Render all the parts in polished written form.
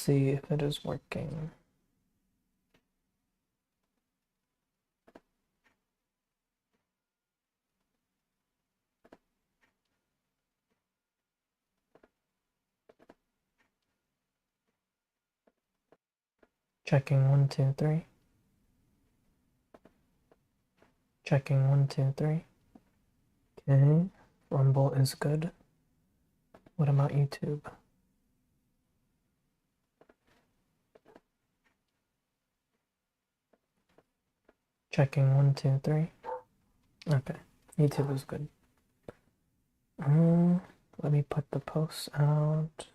see if it is working. Checking 1, 2, 3. Checking 1, 2, 3. Okay, Rumble is good. What about YouTube? Checking 1, 2, 3. Okay, YouTube is good. Let me put the posts out.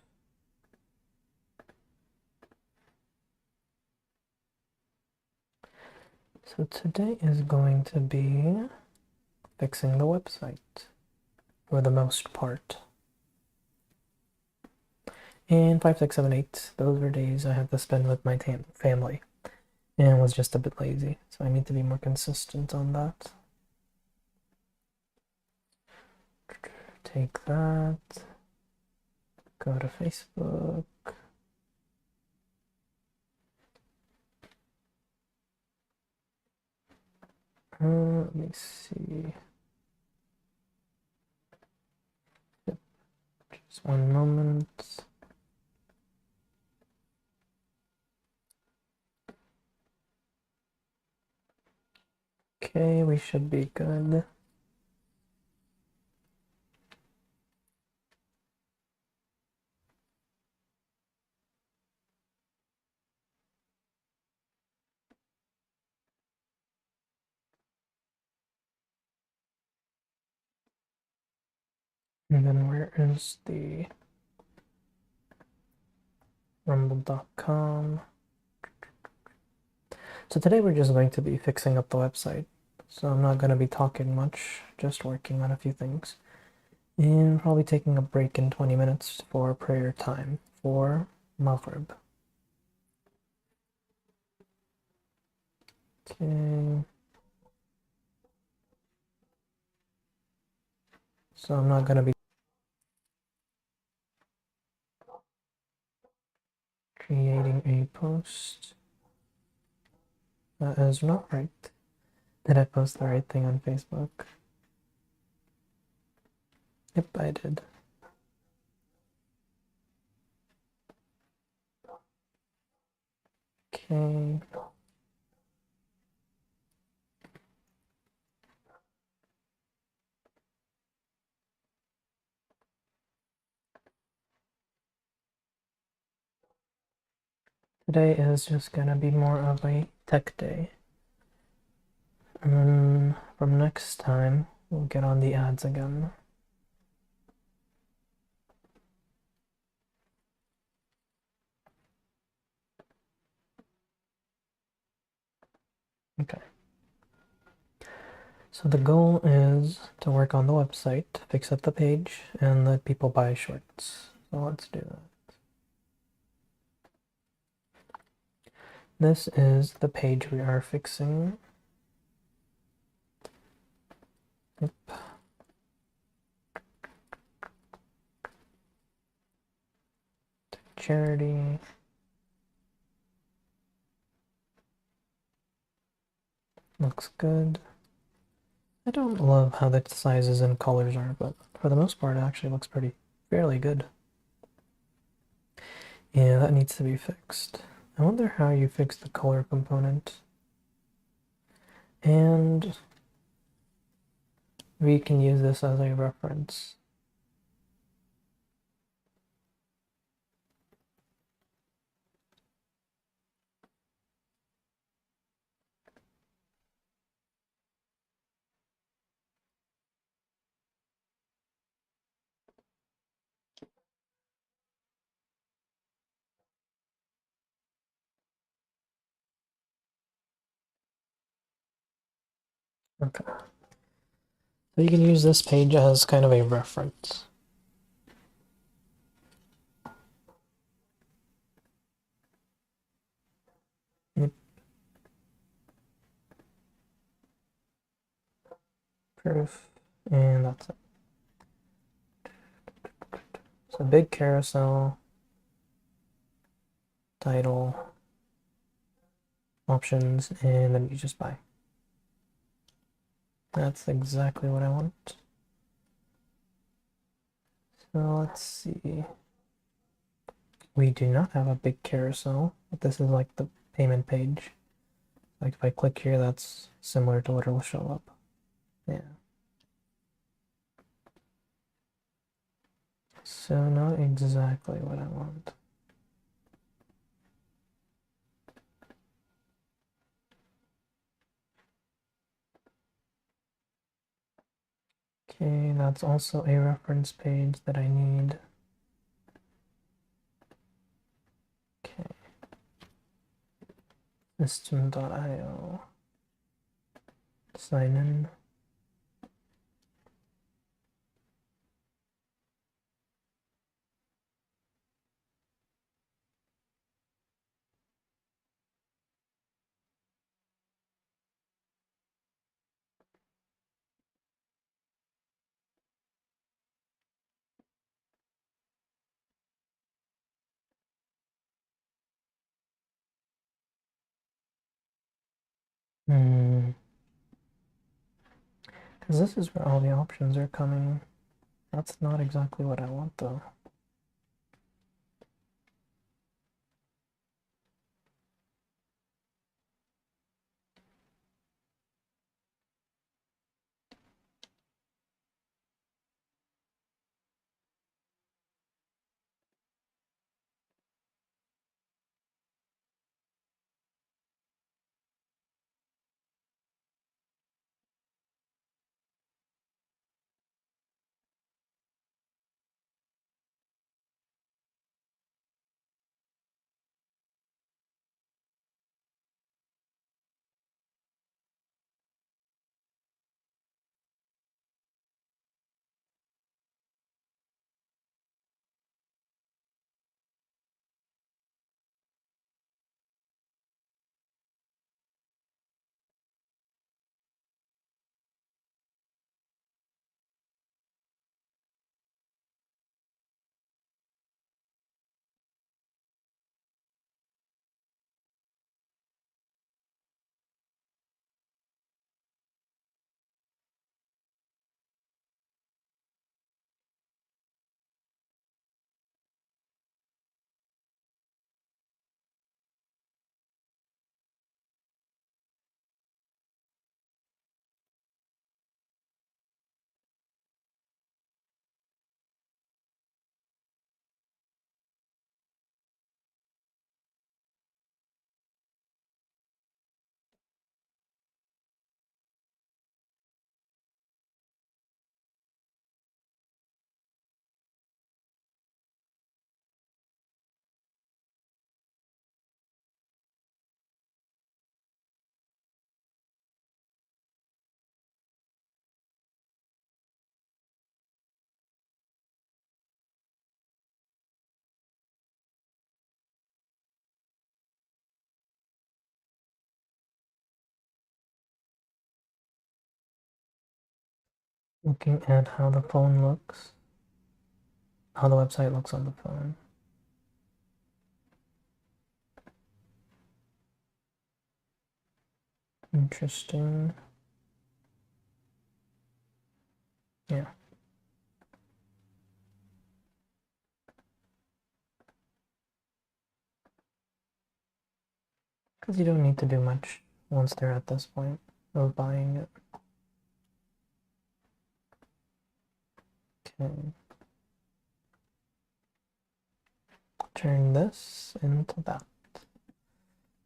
So today is going to be fixing the website for the most part. And 5, 6, 7, 8, those were days I had to spend with my family and was just a bit lazy. So I need to be more consistent on that. Take that. Go to Facebook. Let me see. Yep. Just one moment. Okay, we should be good. And then where is the rumble.com? So today we're just going to be fixing up the website. So I'm not going to be talking much, just working on a few things. And probably taking a break in 20 minutes for prayer time for Maghrib. Okay. So I'm not going to be creating a post. That is not right. Did I post the right thing on Facebook? Yep, I did. Okay. Today is just gonna be more of a tech day. And then from next time, we'll get on the ads again. Okay. So the goal is to work on the website, fix up the page, and let people buy shorts. So let's do that. This is the page we are fixing. Yep. Charity. Looks good. I don't love how the sizes and colors are, but for the most part, it actually looks fairly good. Yeah, that needs to be fixed. I wonder how you fix the color component. And we can use this as a reference. Okay. So you can use this page as kind of a reference. Yep. Proof, and that's it. So big carousel. title, options, and then you just buy. That's exactly what I want. So let's see. We do not have a big carousel, but this is like the payment page. Like if I click here, that's similar to what it'll show up. Yeah. So not exactly what I want. Okay, that's also a reference page that I need. Okay. System.io. Sign in. Because this is where all the options are coming. That's not exactly what I want though. Looking at how the phone looks, how the website looks on the phone. Interesting. Yeah. Because you don't need to do much once they're at this point of buying it. Okay. Turn this into that.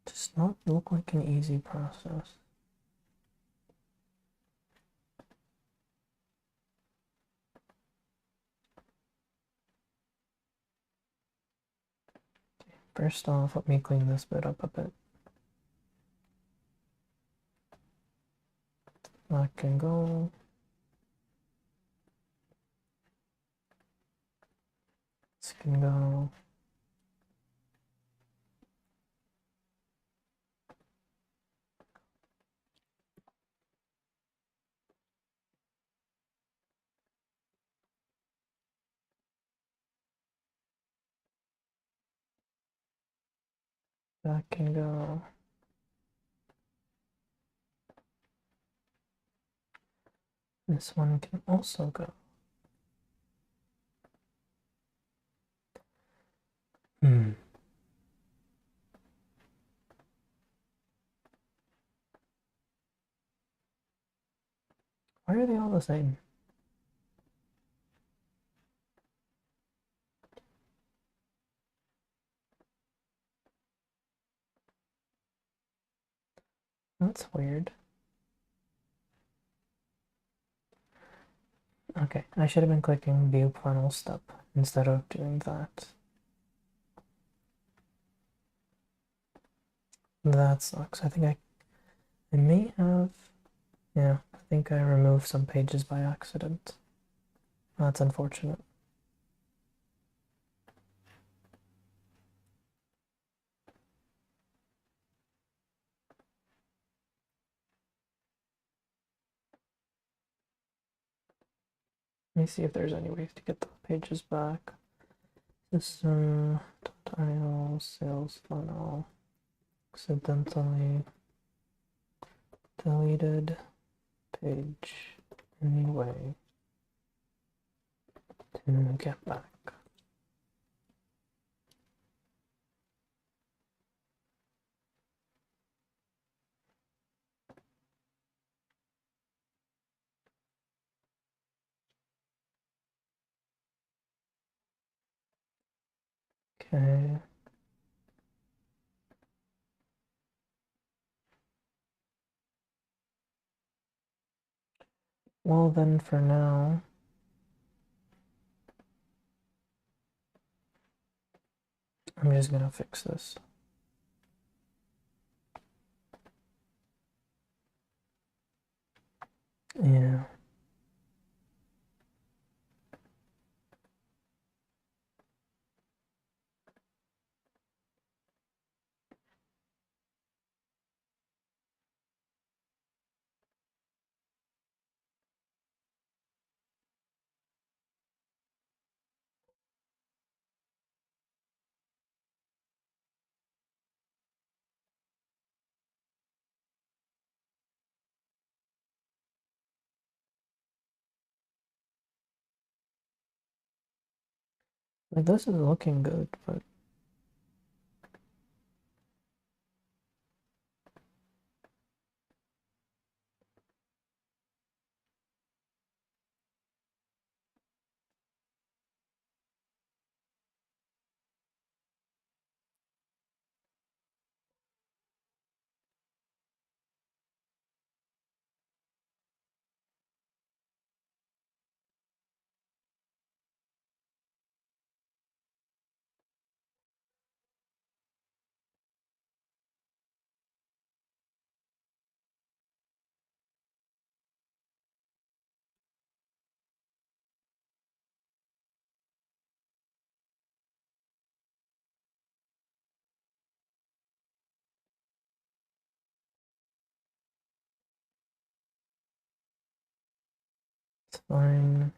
Does not look like an easy process. First off, let me clean this bit up a bit. That can go. This can go. That can go. This one can also go. Why are they all the same? That's weird. Okay, I should have been clicking view panel step instead of doing that. That sucks. I think I may have, yeah, I think I removed some pages by accident. That's unfortunate. Let me see if there's any ways to get the pages back. System, tutorial, sales funnel, accidentally deleted page anyway to get back. Okay. Well, then for now, I'm just gonna fix this. Yeah. Like, this is looking good, but it's fine.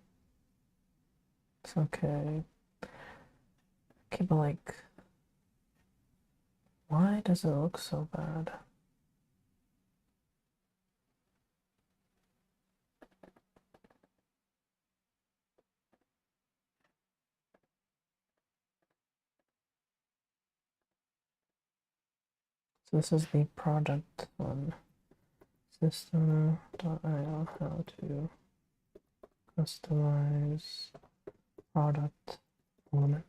It's okay. Okay, but like, why does it look so bad? So this is the project one. System.io, how to customize product element.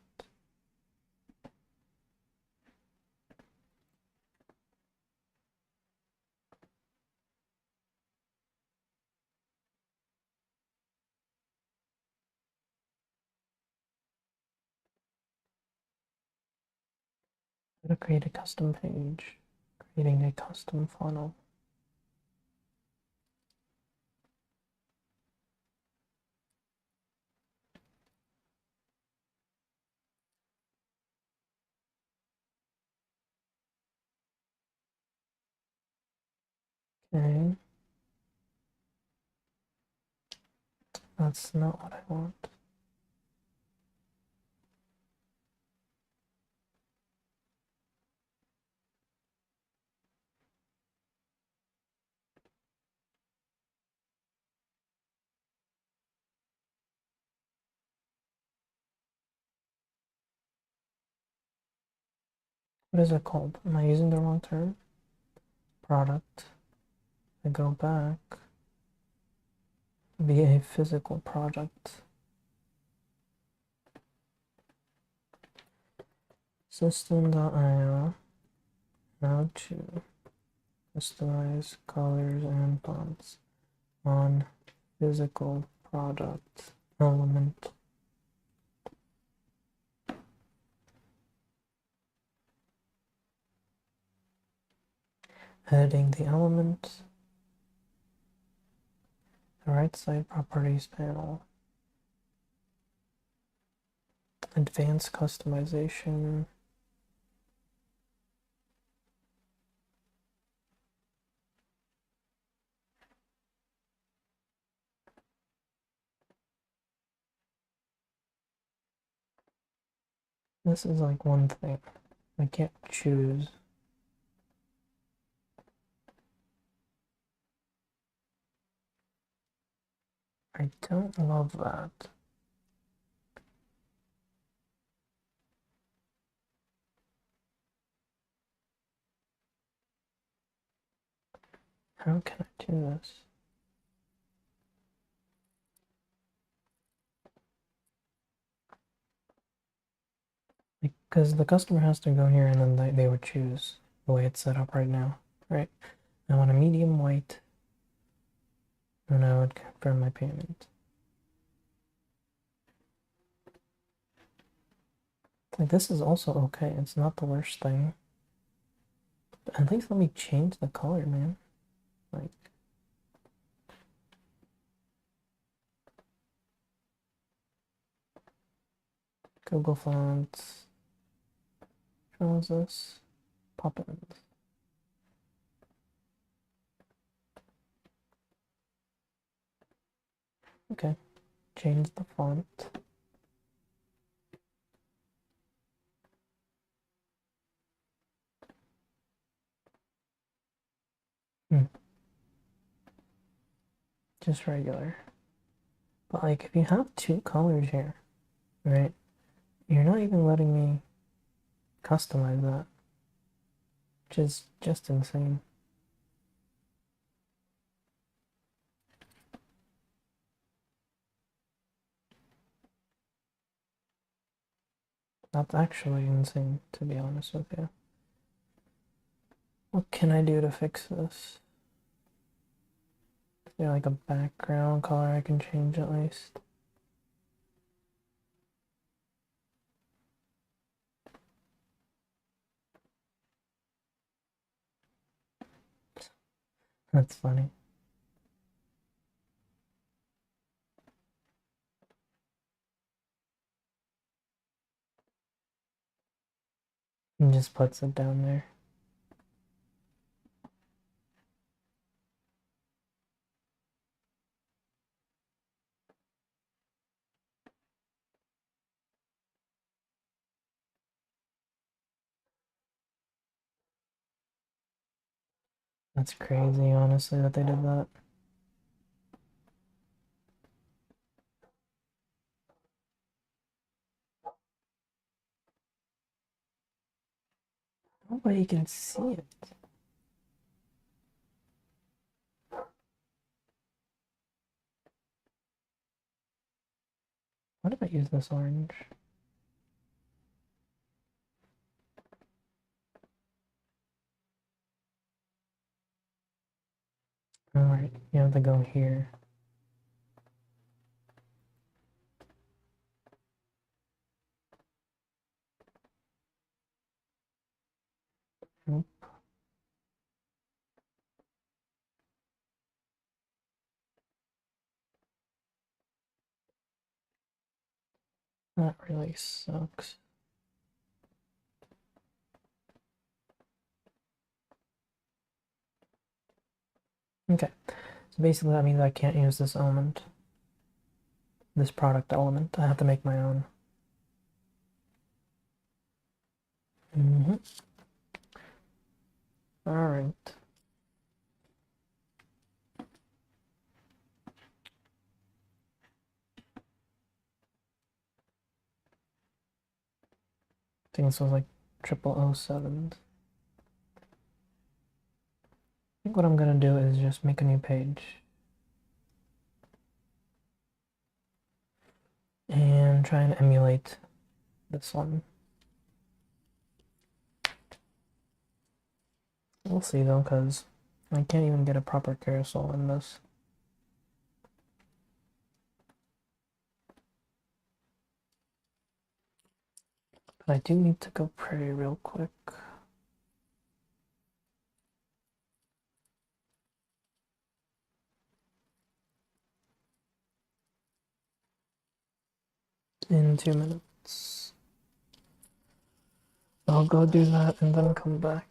How to create a custom page, creating a custom funnel. Okay, that's not what I want. what is it called? Am I using the wrong term? Product. I go back. Be a physical product. System.io. How to customize colors and fonts on physical product element. Editing the element. The right side properties panel. Advanced customization. This is like one thing. I can't choose. I don't love that. How can I do this? Because the customer has to go here and then they would choose the way it's set up right now, right? I want a medium white, and I would confirm my payment. Like, this is also okay. It's not the worst thing. But at least let me change the color, man. Like, Google Fonts. Which one was this? Poppins. Okay, change the font. Just regular. But like, if you have two colors here, right? You're not even letting me customize that, which is just insane. That's actually insane, to be honest with you. What can I do to fix this? Is there like a background color I can change at least? That's funny. And just puts it down there. That's crazy, honestly, that they did that. Nobody can see it. What if I use this orange? Alright, you have to go here. Nope. That really sucks. Okay, so basically that means I can't use this element. This product element. I have to make my own. Alright. I think this was like 0007. I think what I'm gonna do is just make a new page and try and emulate this one. We'll see though, because I can't even get a proper carousel in this. But I do need to go pray real quick. In 2 minutes. I'll go do that and then come back.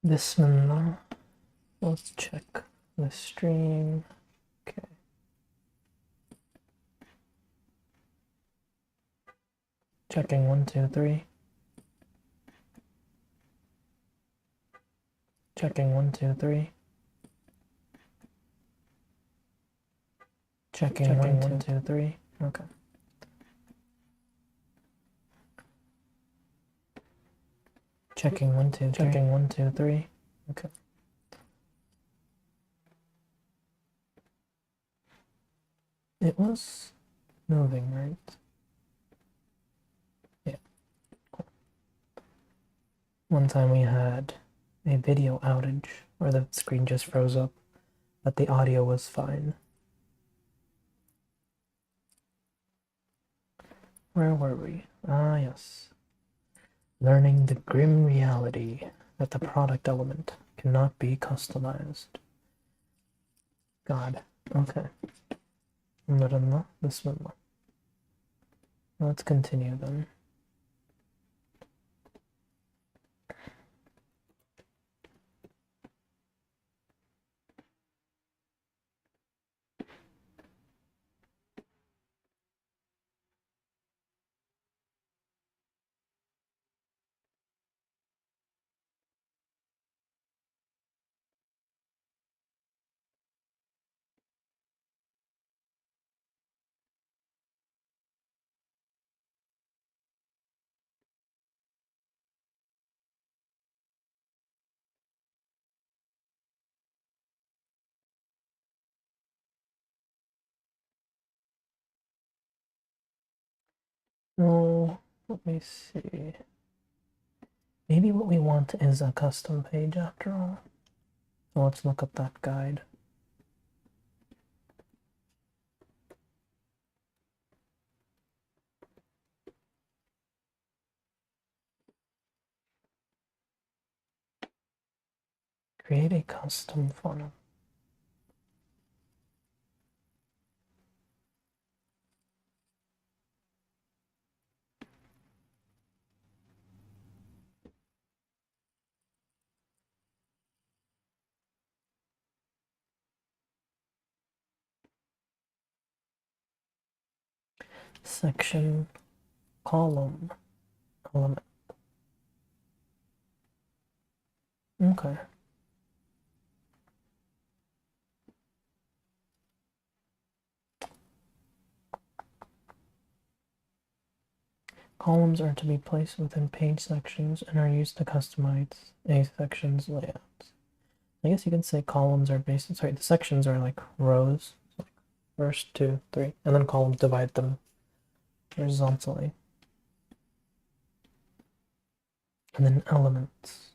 Bismillah. Let's check the stream. Okay. Checking 1, 2, 3. Checking 1, 2, 3. Checking 1, 2, 3. Okay. Checking 1, 2, 3. Checking 1, 2, 3. Okay. It was moving, right? Yeah. Cool. One time we had a video outage where the screen just froze up, but the audio was fine. Where were we? Ah, yes. Learning the grim reality that the product element cannot be customized. God. Okay. Bismillah. Let's continue then. Oh, let me see. Maybe what we want is a custom page after all. So let's look at that guide. Create a custom funnel. Section, column, element. Okay. Columns are to be placed within page sections and are used to customize a section's layouts. I guess you can say columns are based, sorry, the sections are like rows. So like first, two, three, and then columns divide them horizontally. And then elements.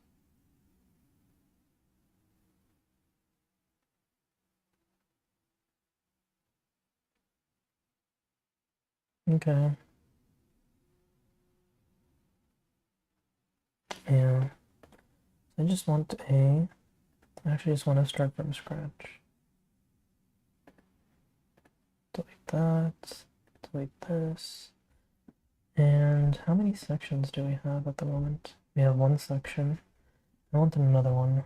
Okay. Yeah. I just want I actually just want to start from scratch. Delete that, delete this. And how many sections do we have at the moment? We have one section. I want another one.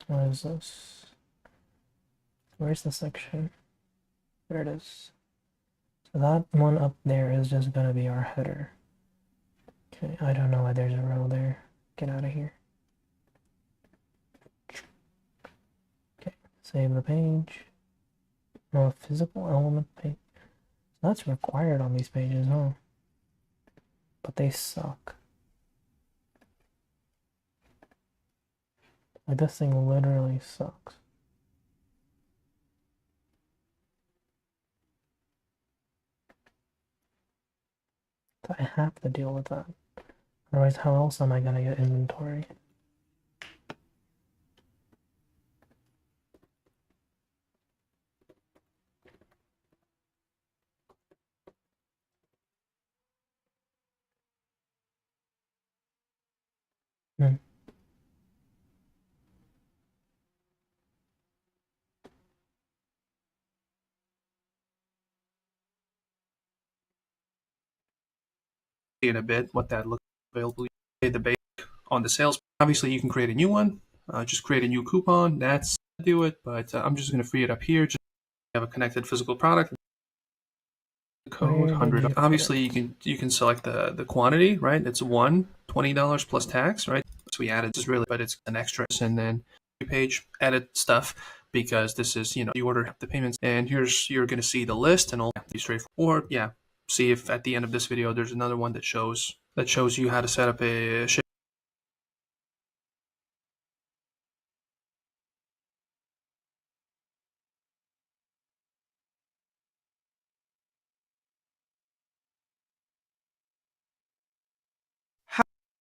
What is this? Where's the section? There it is. So that one up there is just gonna be our header. Okay, I don't know why there's a row there. Get out of here. Okay, save the page. No, physical element page. So that's required on these pages, huh? But they suck. Like this thing literally sucks. I have to deal with that. Otherwise, how else am I gonna get inventory? Hmm. in a bit what that looks available. The base on the sales. Obviously, you can create a new one. Just create a new coupon. That's do it, but I'm just going to free it up here. Just have a connected physical product. Code 100. Obviously, you can select the quantity, right? It's $20 plus tax, right? So we added this really, but it's an extra, and then page edit stuff because this is you order the payments, and you're going to see the list and all these straightforward. Or yeah, see if at the end of this video there's another one that shows you how to set up a ship.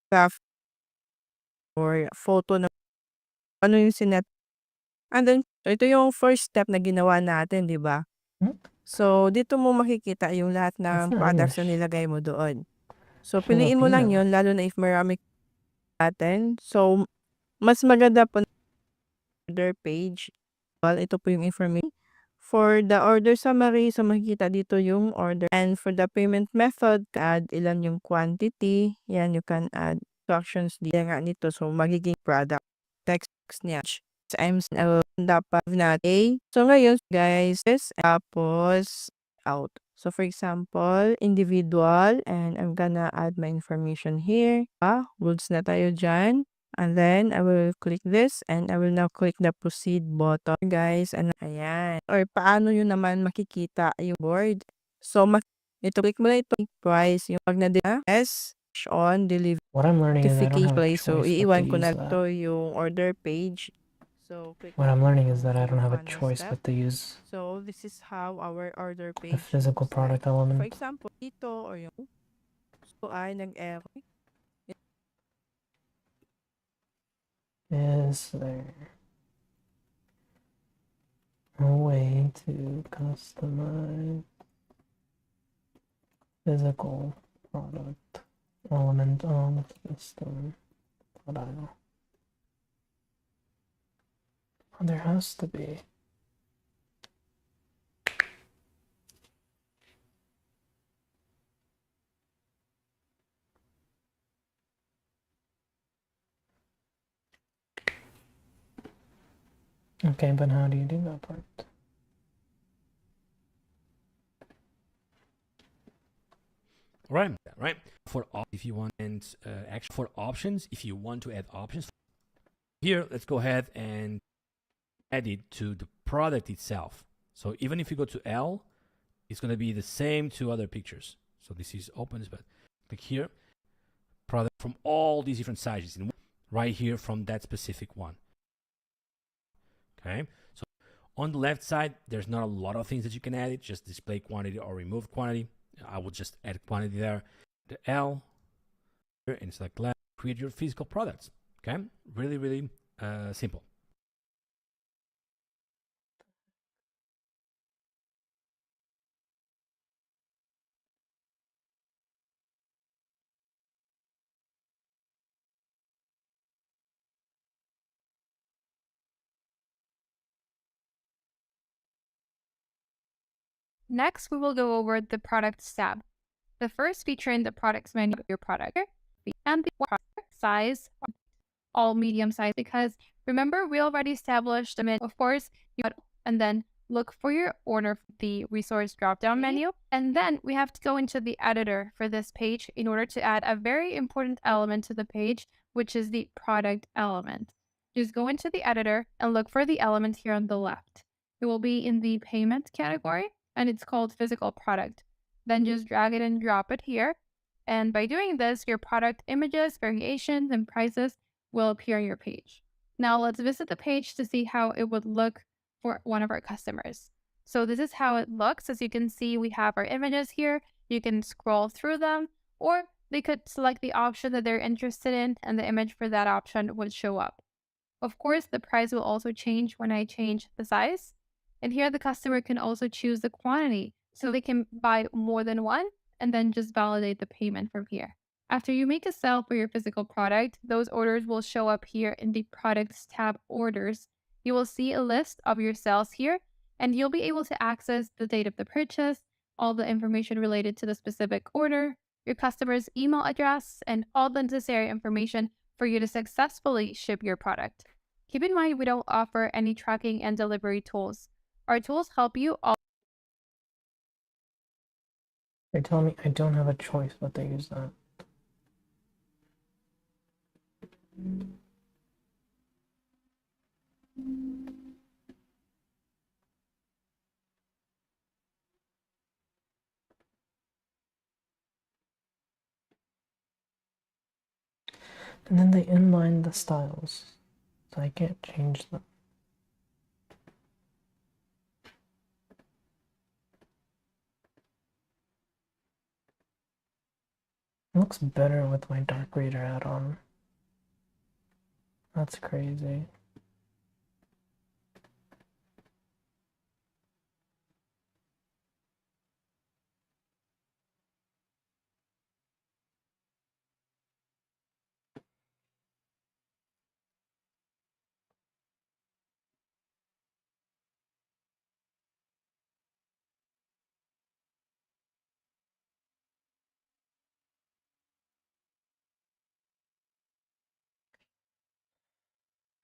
Graph or photo na ano yung sinet. And then, ito yung first step na ginawa natin, di ba? So, dito mo makikita yung lahat ng products na nilagay mo doon. So, piliin mo lang yun, lalo na if marami natin. So, mas maganda po na order page. Well, ito po yung information. For the order summary, so makikita dito yung order. And for the payment method, add ilan yung quantity. Yan, you can add instructions dito nga nito. So, magiging product text niya. Times dapat natin. So, ngayon, guys, tapos out. So, for example, individual, and I'm gonna add my information here. Goods na tayo dyan. And then, I will click this, and I will now click the proceed button, guys. And ayan. Or paano yun naman makikita yung board. So, ito, click mo na ito, price, yung pag na yes, on delivery. What I'm learning is I don't have a choice So, but to iiwan ko use na that. to yung order page. So, What I'm learning is that I don't have a choice but to use so this is how our order the page physical product element. For example, dito or yung so ay nag-error. Is there a way to customize physical product element on the system? But I know. There has to be. Okay, but how do you do that part? Right. If you want, and actually for options, if you want to add options here, let's go ahead and add it to the product itself. So even if you go to L, it's going to be the same to other pictures. So this is opens, but click here, product from all these different sizes, and right here from that specific one. Okay, so on the left side, there's not a lot of things that you can add. It just display quantity or remove quantity. I will just add quantity there. The L, and select left, create your physical products. Okay, really simple. Next, we will go over the Products tab. The first feature in the Products menu of your product and the product size, all medium size, because remember we already established the menu. Of course, and then look for your order, the resource drop-down menu, and then we have to go into the editor for this page in order to add a very important element to the page, which is the product element. Just go into the editor and look for the element here on the left. It will be in the payment category, and it's called physical product. Then just drag it and drop it here. And by doing this, your product images, variations, and prices will appear on your page. Now let's visit the page to see how it would look for one of our customers. So this is how it looks. As you can see, we have our images here. You can scroll through them, or they could select the option that they're interested in, and the image for that option would show up. Of course, the price will also change when I change the size. And here the customer can also choose the quantity, so they can buy more than one and then just validate the payment from here. After you make a sale for your physical product, those orders will show up here in the Products tab Orders. You will see a list of your sales here, and you'll be able to access the date of the purchase, all the information related to the specific order, your customer's email address, and all the necessary information for you to successfully ship your product. Keep in mind, we don't offer any tracking and delivery tools. Our tools help you all. They tell me I don't have a choice, but they use that. And then they inline the styles, so I can't change them. It looks better with my Dark Reader add-on. That's crazy.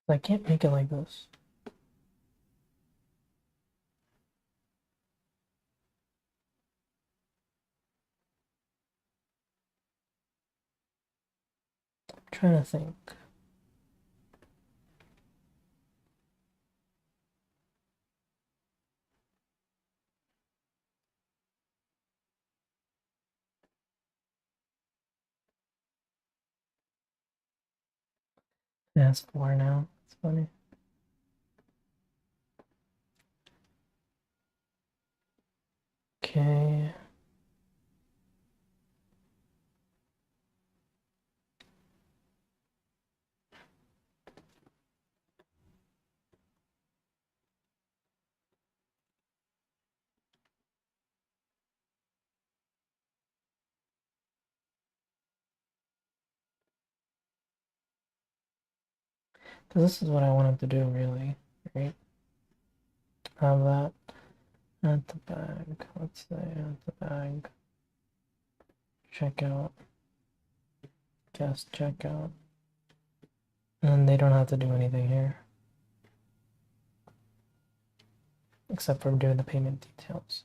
I can't make it like this. I'm trying to think. It has 4 now. It's funny. Okay. This is what I wanted to do, really, right? Have that at the bag. Let's say at the bag. Checkout. Guest checkout. And they don't have to do anything here. Except for doing the payment details.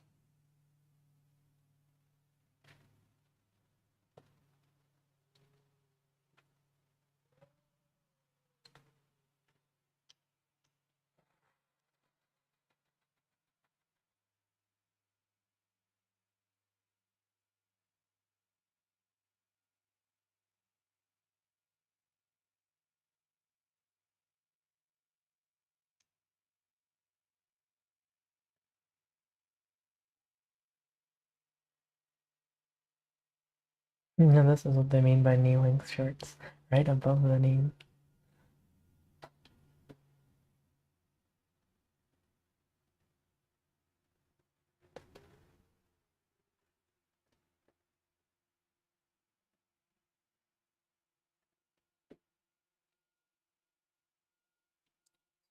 And this is what they mean by knee-length shirts, right above the knee.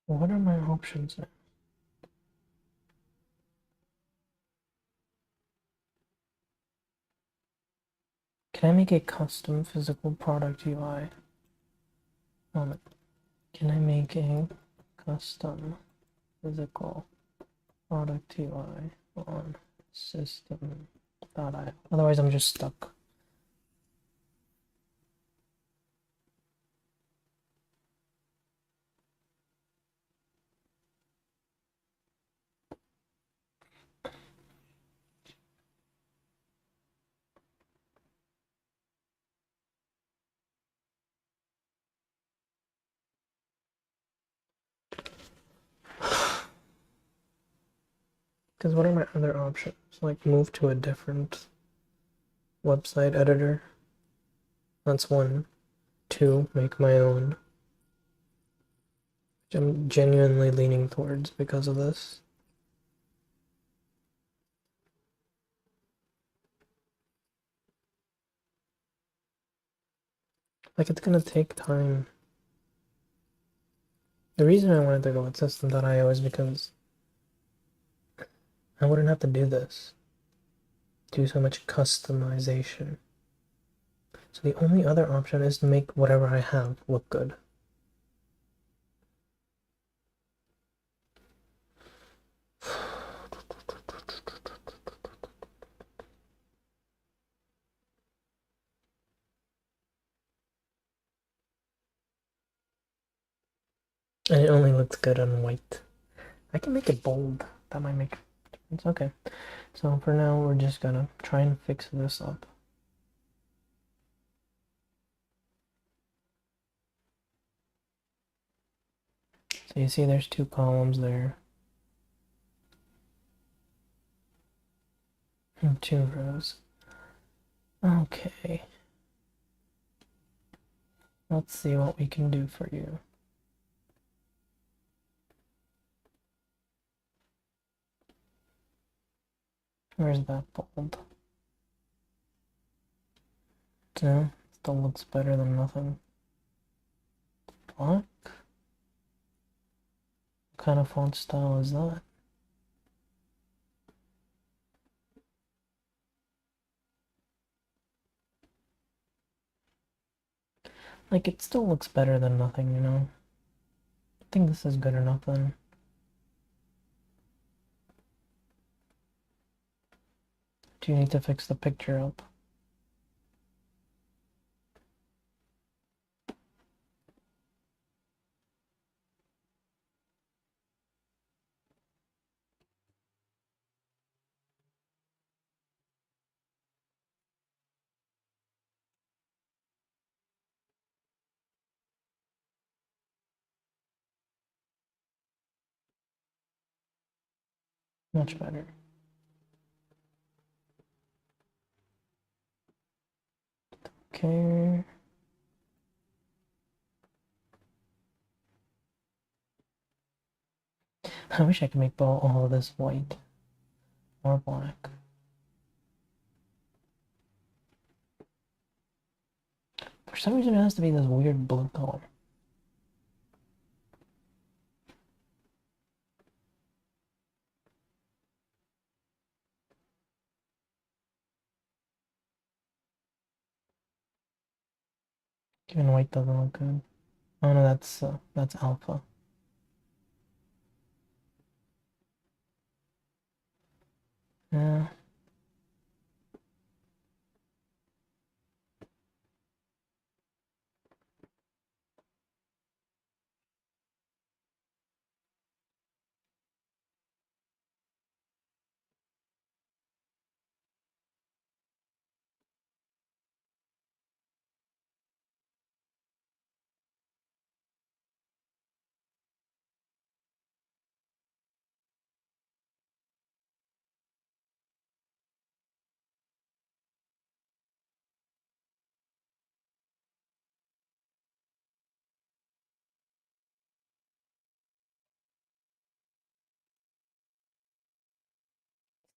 What are my options now? Can I make a custom physical product UI? Can I make a custom physical product UI on system.io? Otherwise, I'm just stuck. Because what are my other options? Like move to a different website editor. That's 1. 2, make my own. Which I'm genuinely leaning towards because of this. Like, it's gonna take time. The reason I wanted to go with system.io is because I wouldn't have to do this. Do so much customization. So the only other option is to make whatever I have look good. And it only looks good on white. I can make it bold. That might make a difference. Okay. So for now, we're just gonna try and fix this up. So you see there's 2 columns there. And 2 rows. Okay. Let's see what we can do for you. Where's that bold? No, still looks better than nothing. Black? What kind of font style is that? Like, it still looks better than nothing, you know? I think this is good enough then. Do you need to fix the picture up? Much better. Okay. I wish I could make all of this white or black. For some reason, it has to be this weird blue color. Even white doesn't look good. Oh no, that's alpha. Yeah.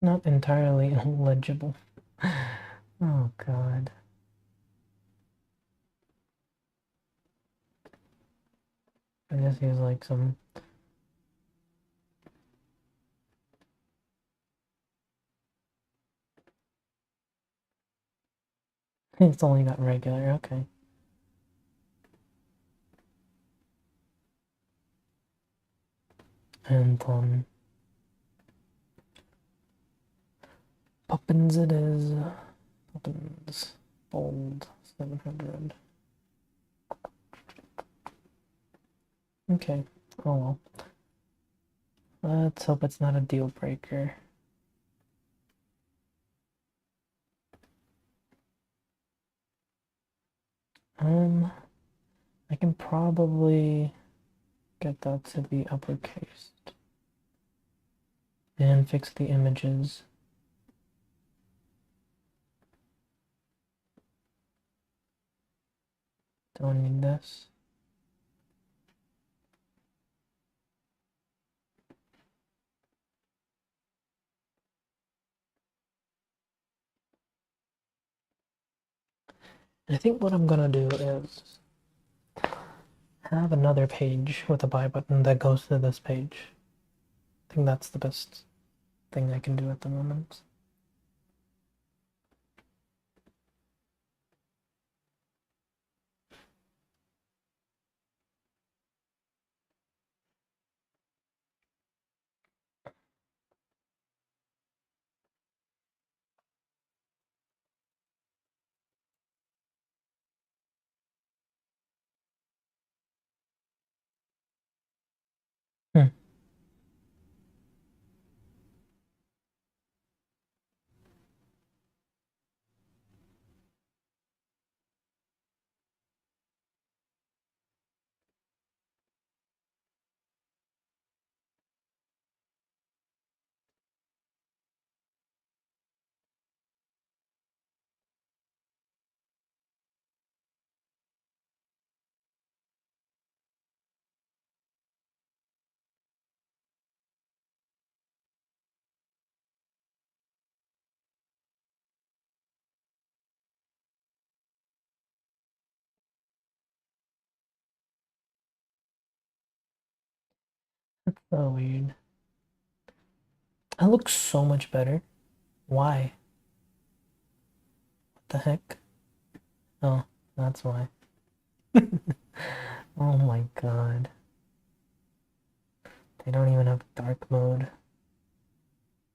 Not entirely illegible. Oh god. I just use like some it's only got regular, okay. And Poppins it is. Poppins. Bold 700. Okay. Oh well. Let's hope it's not a deal breaker. I can probably get that to be uppercase and fix the images. Don't need this. I think what I'm gonna do is have another page with a buy button that goes to this page. I think that's the best thing I can do at the moment. So weird. That looks so much better. Why? What the heck? Oh, that's why. Oh my god. They don't even have dark mode.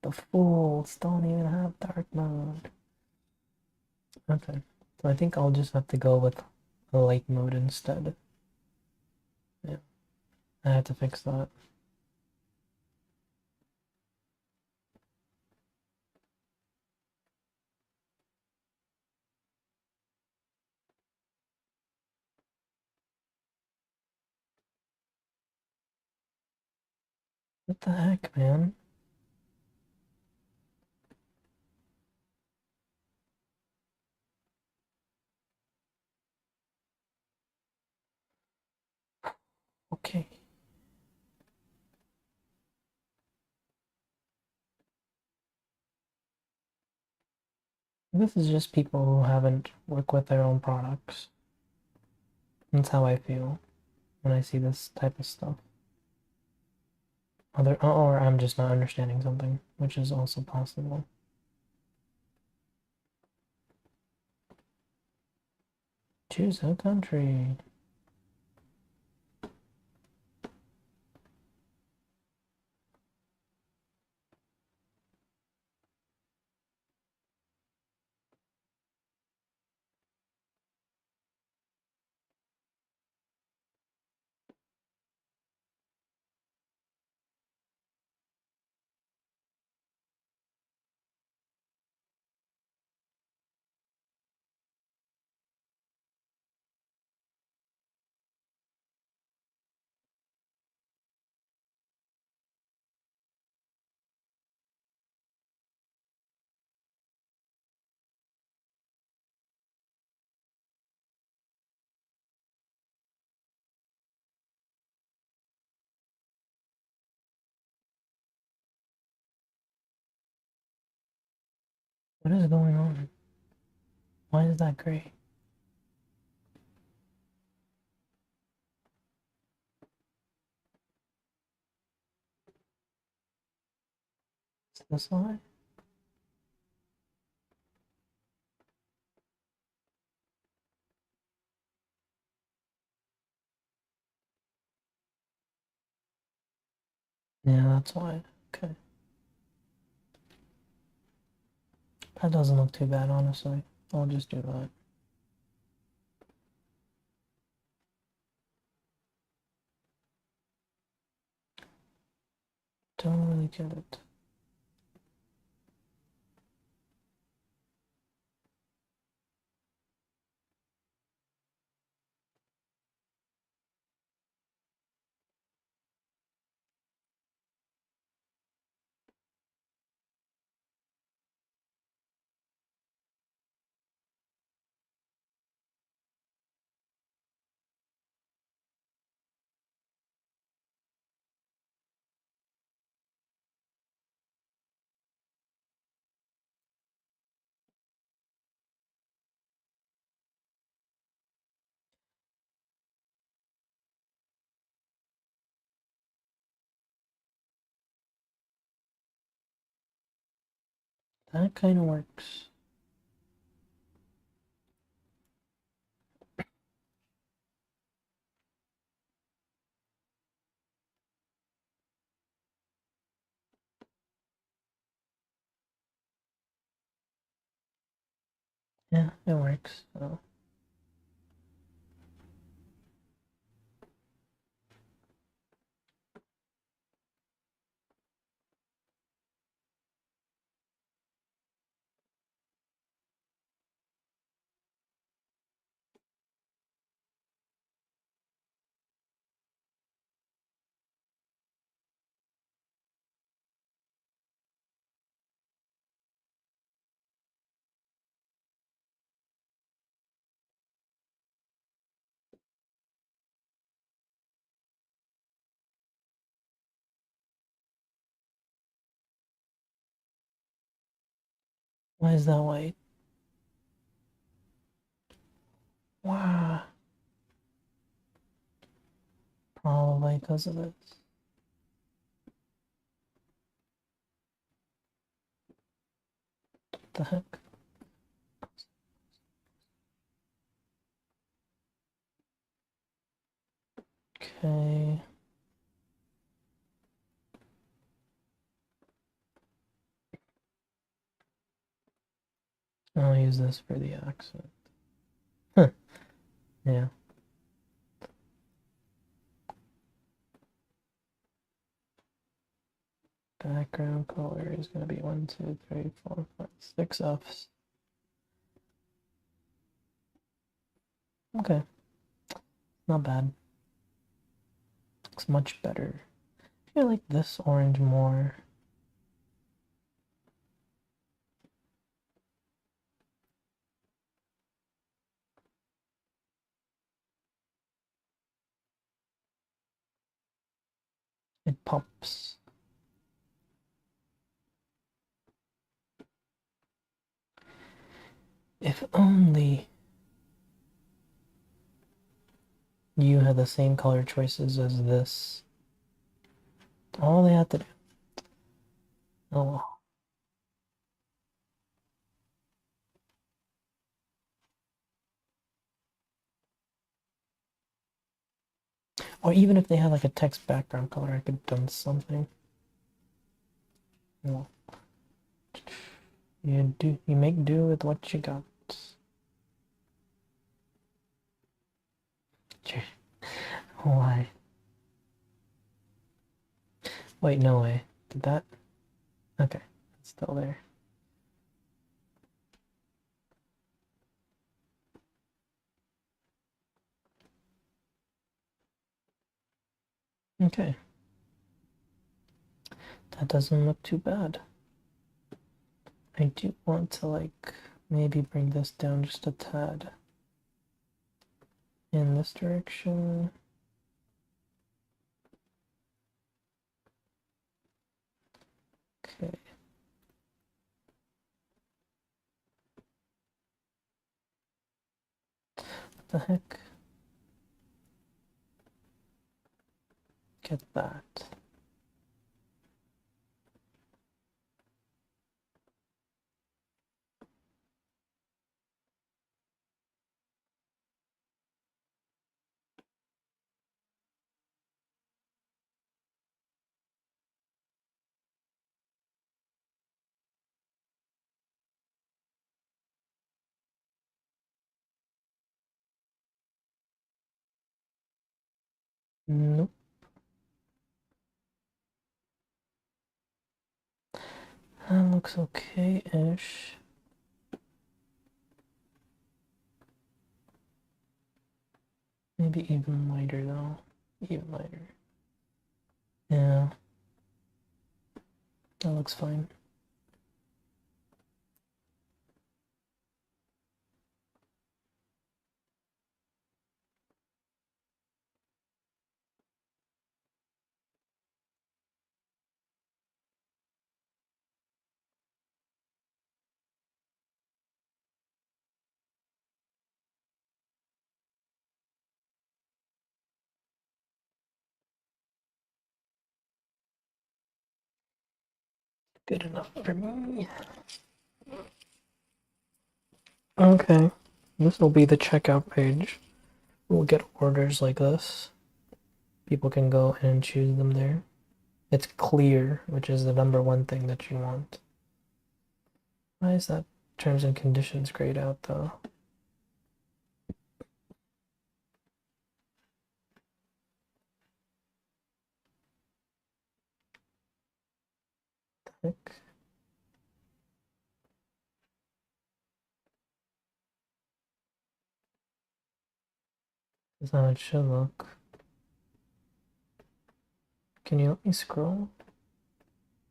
The fools don't even have dark mode. Okay, so I think I'll just have to go with a light mode instead. Yeah, I have to fix that. What the heck, man? Okay. This is just people who haven't worked with their own products. That's how I feel when I see this type of stuff. Or I'm just not understanding something, which is also possible. Choose a country. What is going on? Why is that gray? Is this why? Yeah, that's why. Okay. That doesn't look too bad, honestly. I'll just do that. Don't really get it. That kind of works. Yeah, it works. So. Why is that white? Wow. Probably because of this. the heck? Okay. I'll use this for the accent. Huh. Yeah. Background color is going to be 1, 2, 3, 4, 5, 6 Fs. Okay. Not bad. Looks much better. I feel like this orange more. It pops. If only you had the same color choices as this. All they had to do. Oh well. Or even if they had like a text background color, I could have done something. Well, you make do with what you got. Why? Wait, no way. Did that? Okay, it's still there. Okay. That doesn't look too bad. I do want to like maybe bring this down just a tad. In this direction. Okay. What the heck? Get that. Nope. That looks okay-ish. Maybe even lighter though. Even lighter. Yeah. That looks fine. Good enough for me. Okay. This will be the checkout page. We'll get orders like this. People can go and choose them there. It's clear, which is the #1 thing that you want. Why is that terms and conditions grayed out though? Heck? That's how it should look. Can you let me scroll?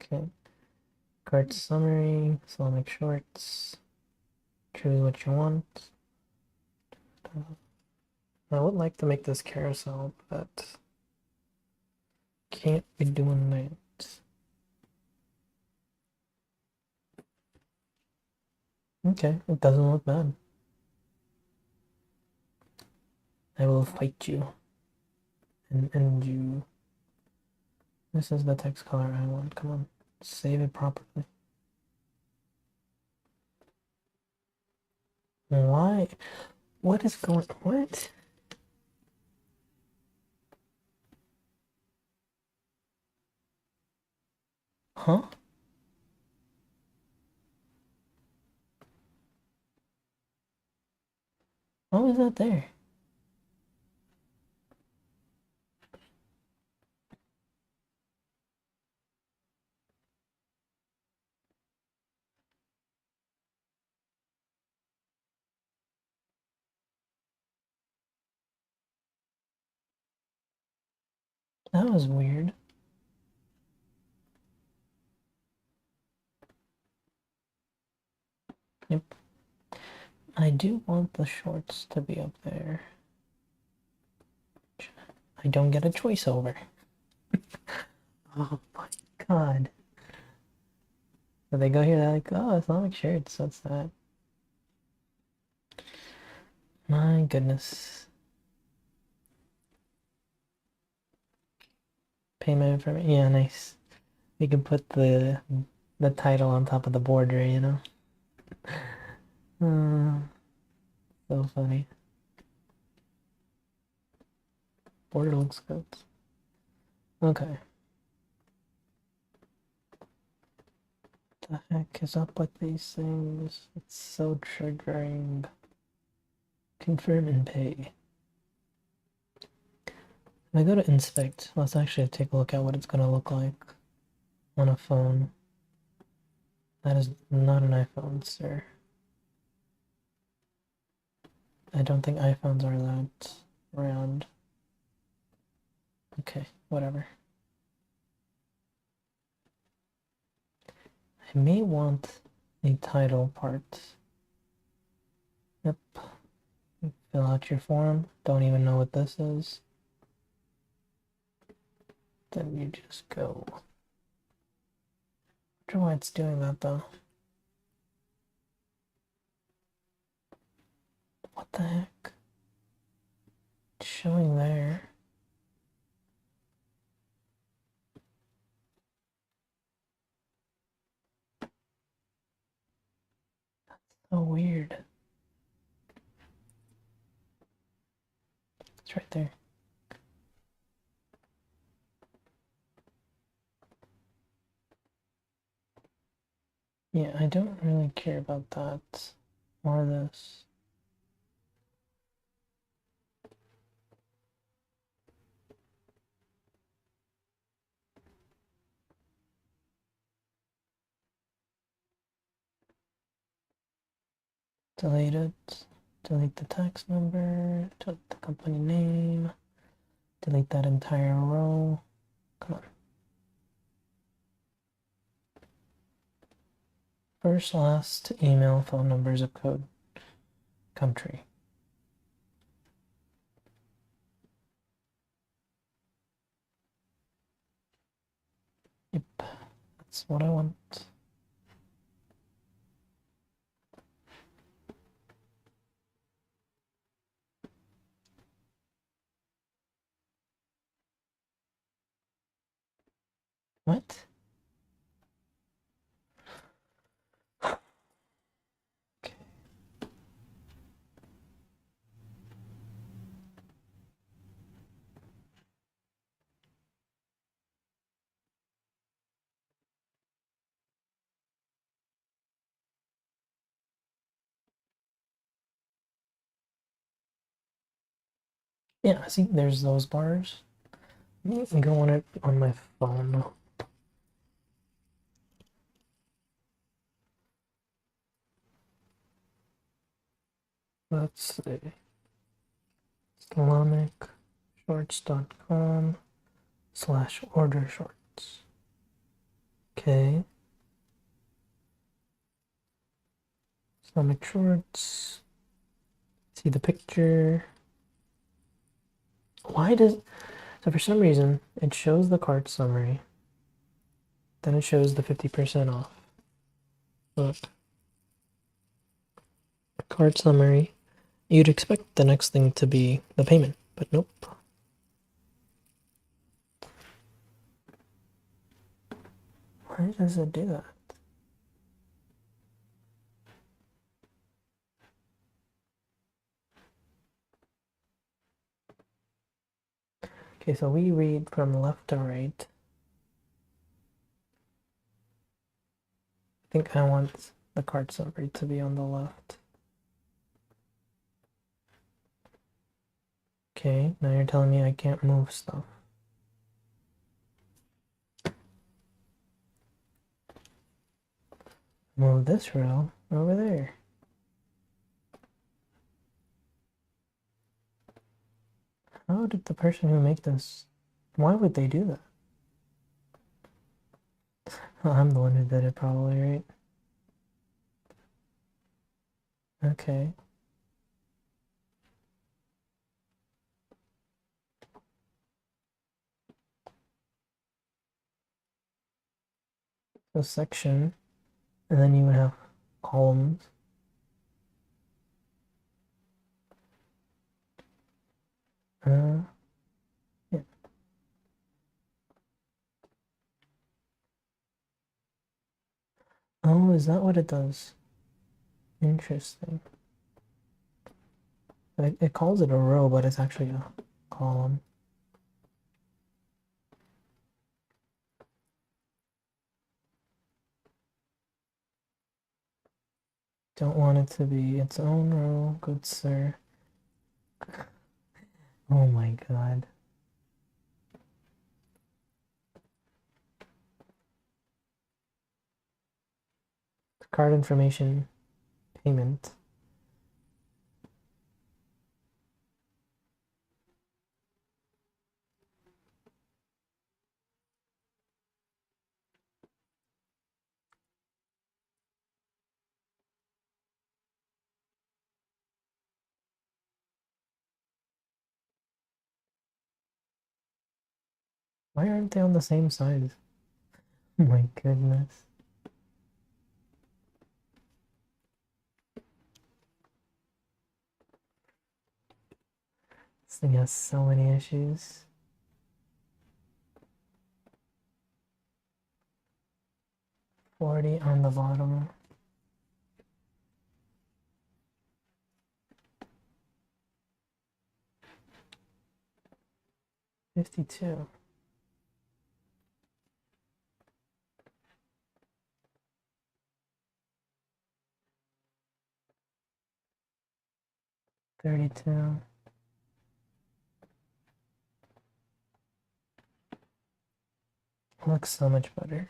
Okay. Cart summary, Islamic shorts. Choose what you want. I would like to make this carousel, but can't be doing that. Okay, it doesn't look bad. I will fight you and end you. This is the text color I want. Come on, save it properly. Why? What is going? What? Huh? How is that there? That was weird. Yep. I do want the shorts to be up there. I don't get a choice over. Oh my god. So they go here, they're like, oh, Islamic shirts, what's that? My goodness. Payment information. Yeah, nice. We can put the title on top of the border, you know? So funny. Border looks good. Okay. What the heck is up with these things? It's so triggering. Confirm and pay. If I go to inspect, let's actually take a look at what it's gonna look like on a phone. That is not an iPhone, sir. I don't think iPhones are that round. Okay, whatever. I may want a title part. Yep. Fill out your form. Don't even know what this is. Then you just go. I wonder why it's doing that though. What the heck? It's showing there. So weird. It's right there. Yeah, I don't really care about that or this. Delete it. Delete the tax number. Delete the company name. Delete that entire row. Come on. First, last, email, phone number, zip code, country. Yep, that's what I want. What? Okay. Yeah, see, there's those bars. You can go on it on my phone. Let's see. IslamicShorts.com/order shorts. Okay. Islamic shorts. See the picture. Why does... So for some reason, it shows the cart summary. Then it shows the 50% off. Look. Cart summary. You'd expect the next thing to be the payment, but nope. Why does it do that? Okay, so we read from left to right. I think I want the card summary to be on the left. Okay, now you're telling me I can't move stuff. Move this row over there. How did the person who made this, why would they do that? Well, I'm the one who did it probably, right? Okay. So section, and then you would have columns. Yeah. Oh, is that what it does? Interesting. It calls it a row, but it's actually a column. Don't want it to be its own row, good sir. Oh my god. Card information, payment. Why aren't they on the same side? Oh my goodness. This thing has so many issues. $40 on the bottom. $52. $32. Looks so much better.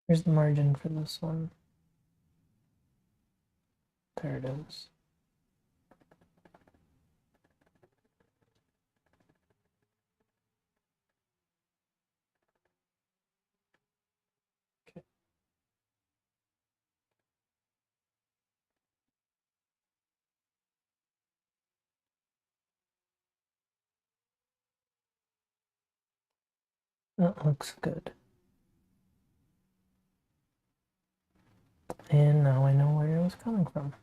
Here's the margin for this one. There it is. Okay. That looks good. And now I know where it was coming from.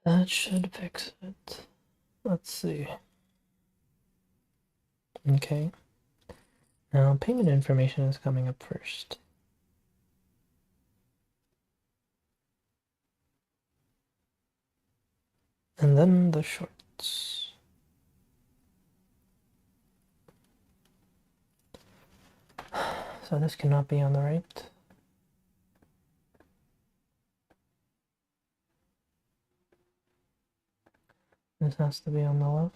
That should fix it. Let's see. Okay. Now payment information is coming up first. And then the shorts. So this cannot be on the right. This has to be on the left.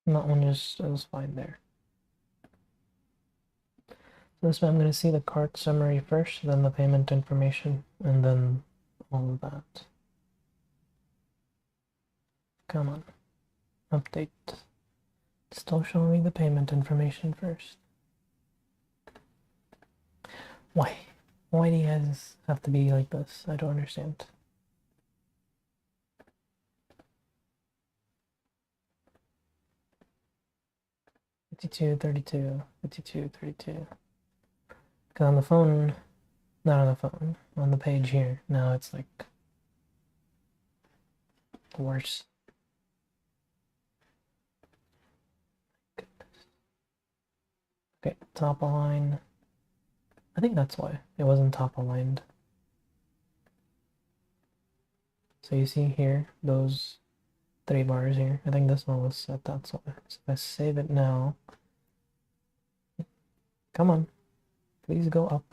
And that one just is fine there. So this way I'm going to see the cart summary first, then the payment information, and then all of that. Come on. Update. Still showing me the payment information first. Why? Why do you guys have to be like this? I don't understand. $52, $32, $52, $32. Because on the phone, not on the phone, on the page here, now it's like worse. Okay, top align. I think that's why it wasn't top aligned. So you see here, those 3 bars here. I think this one was set that way. So if I save it now, come on, please go up.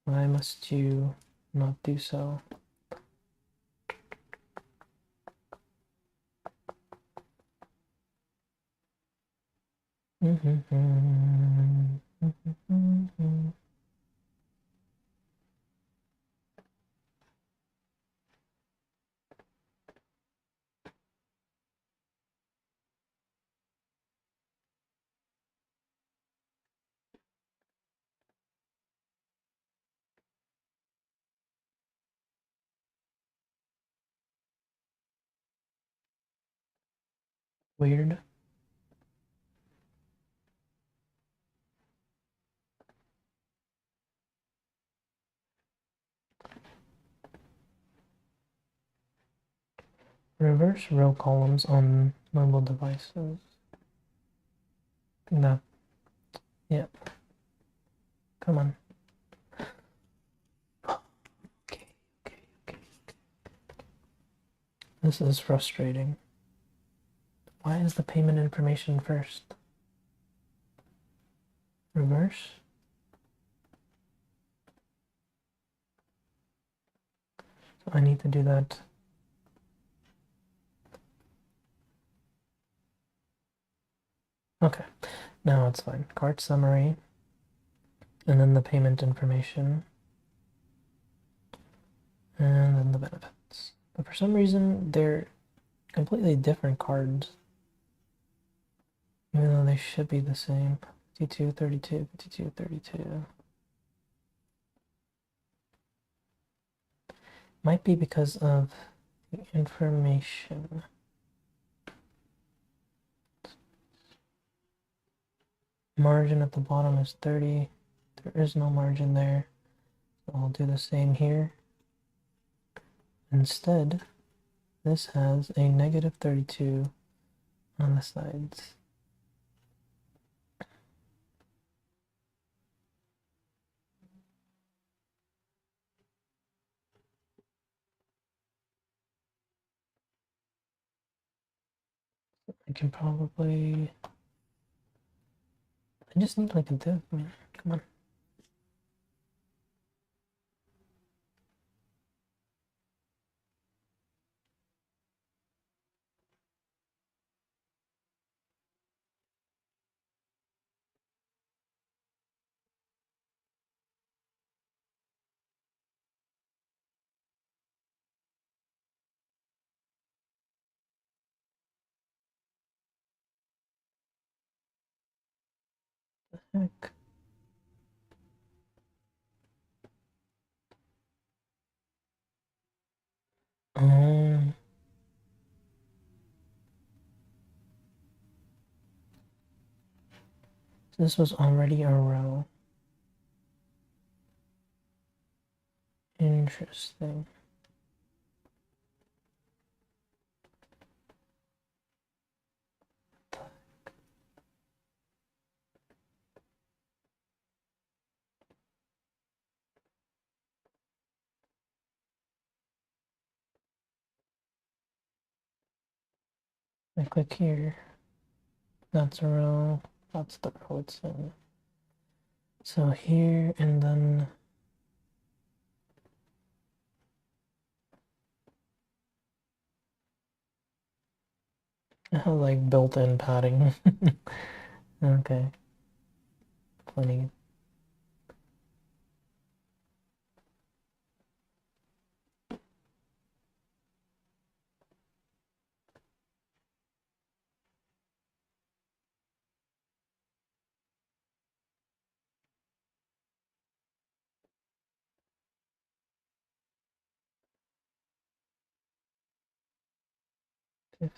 Why must you not do so? Weird. Reverse row columns on mobile devices. That, yep. Come on. Okay. This is frustrating. Why is the payment information first? Reverse? So I need to do that. Okay, now it's fine. Cart summary, and then the payment information, and then the benefits. But for some reason, they're completely different cards, even though they should be the same. 52, 32, 52, 32. Might be because of the information. Margin at the bottom is 30. There is no margin there. So I'll do the same here. Instead, this has a negative 32 on the sides. I can probably... I just need like a div, man. Come on. Heck. Oh. This was already a row. Interesting. I click here. That's a row. That's the row it's in. So here and then I have like built-in padding. Okay. Plenty. $56.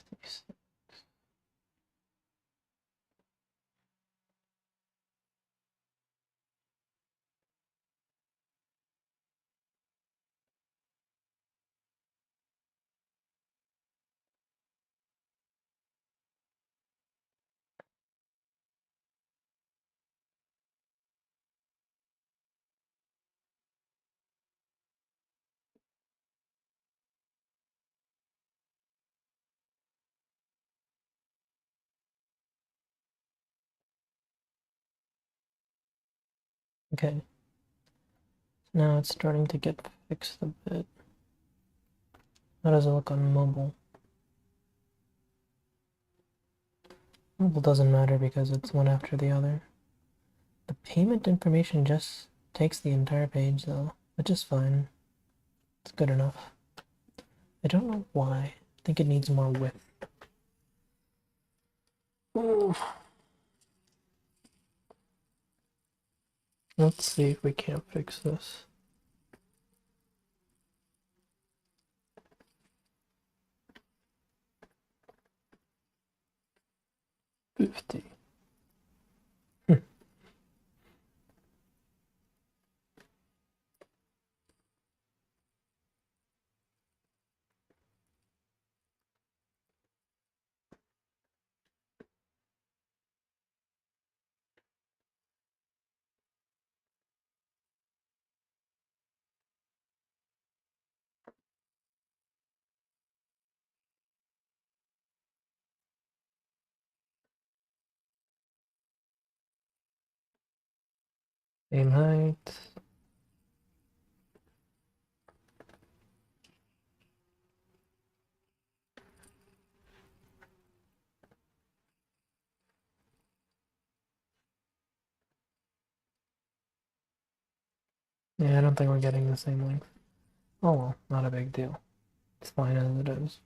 Okay. Now it's starting to get fixed a bit. How does it look on mobile? Mobile doesn't matter because it's one after the other. The payment information just takes the entire page though, which is fine. It's good enough. I don't know why. I think it needs more width. Ooh. Let's see if we can't fix this. $50. Same height. Yeah, I don't think we're getting the same length. Oh well, not a big deal. It's fine as it is.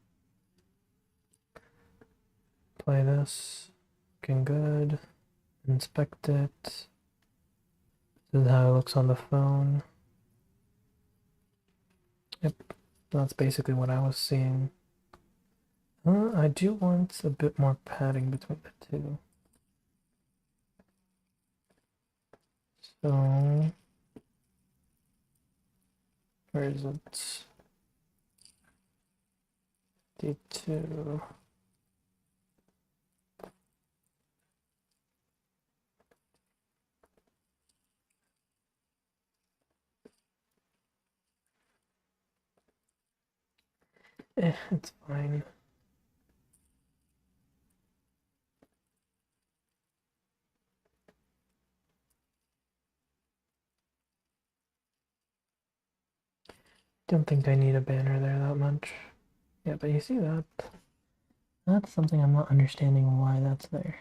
Play this. Looking good. Inspect it. This is how it looks on the phone. Yep, that's basically what I was seeing. I do want a bit more padding between the two. So, where is it? D2. It's fine. Don't think I need a banner there that much. Yeah, but you see that? That's something I'm not understanding why that's there.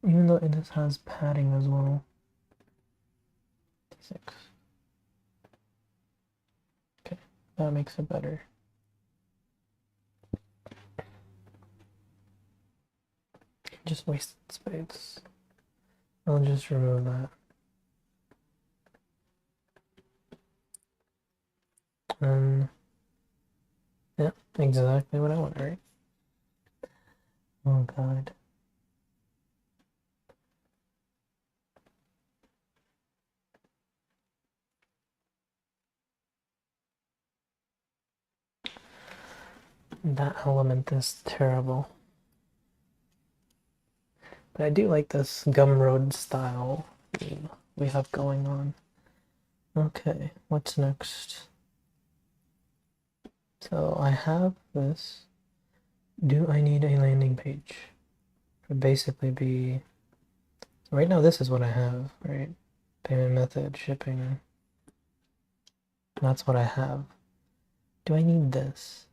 Even though it just has padding as well. 6. Okay, that makes it better. Just wasted space. I'll just remove that. Exactly what I want, right? Oh god. That element is terrible. But I do like this Gumroad style theme we have going on. Okay, what's next? So I have this. Do I need a landing page? Would basically be, right now this is what I have, right? Payment method, shipping. That's what I have. Do I need this?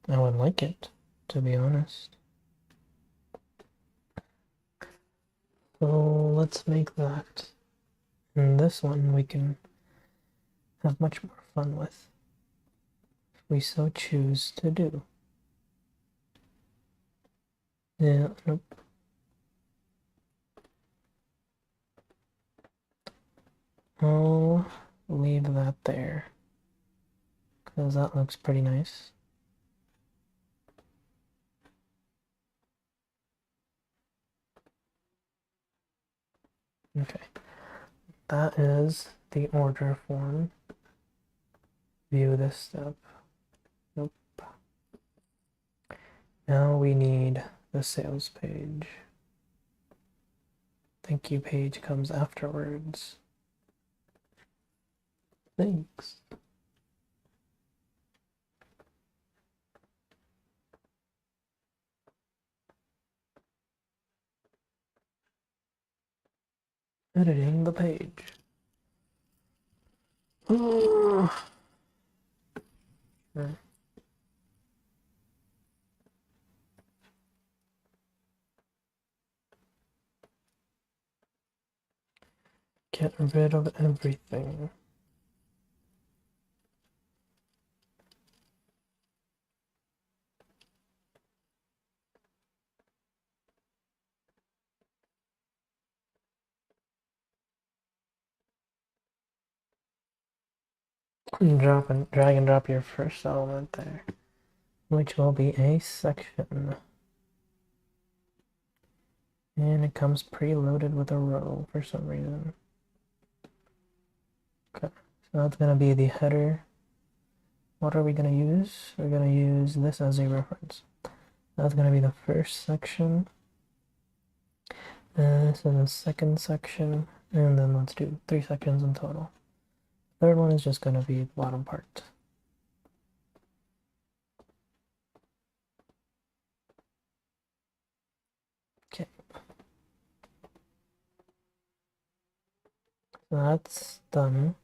I would like it, to be honest. So let's make that. And this one we can have much more fun with, if we so choose to do. Yeah, nope. I'll leave that there, because that looks pretty nice. Okay, that is the order form. View this step. Nope. Now we need the sales page. Thank you page comes afterwards. Thanks. Editing the page. Sure. Get rid of everything. Drag and drop your first element there, which will be a section. And it comes preloaded with a row for some reason. Okay, so that's going to be the header. What are we going to use? We're going to use this as a reference. That's going to be the first section. This is the second section. And then let's do 3 sections in total. Third one is just going to be the bottom part. Okay. So that's done.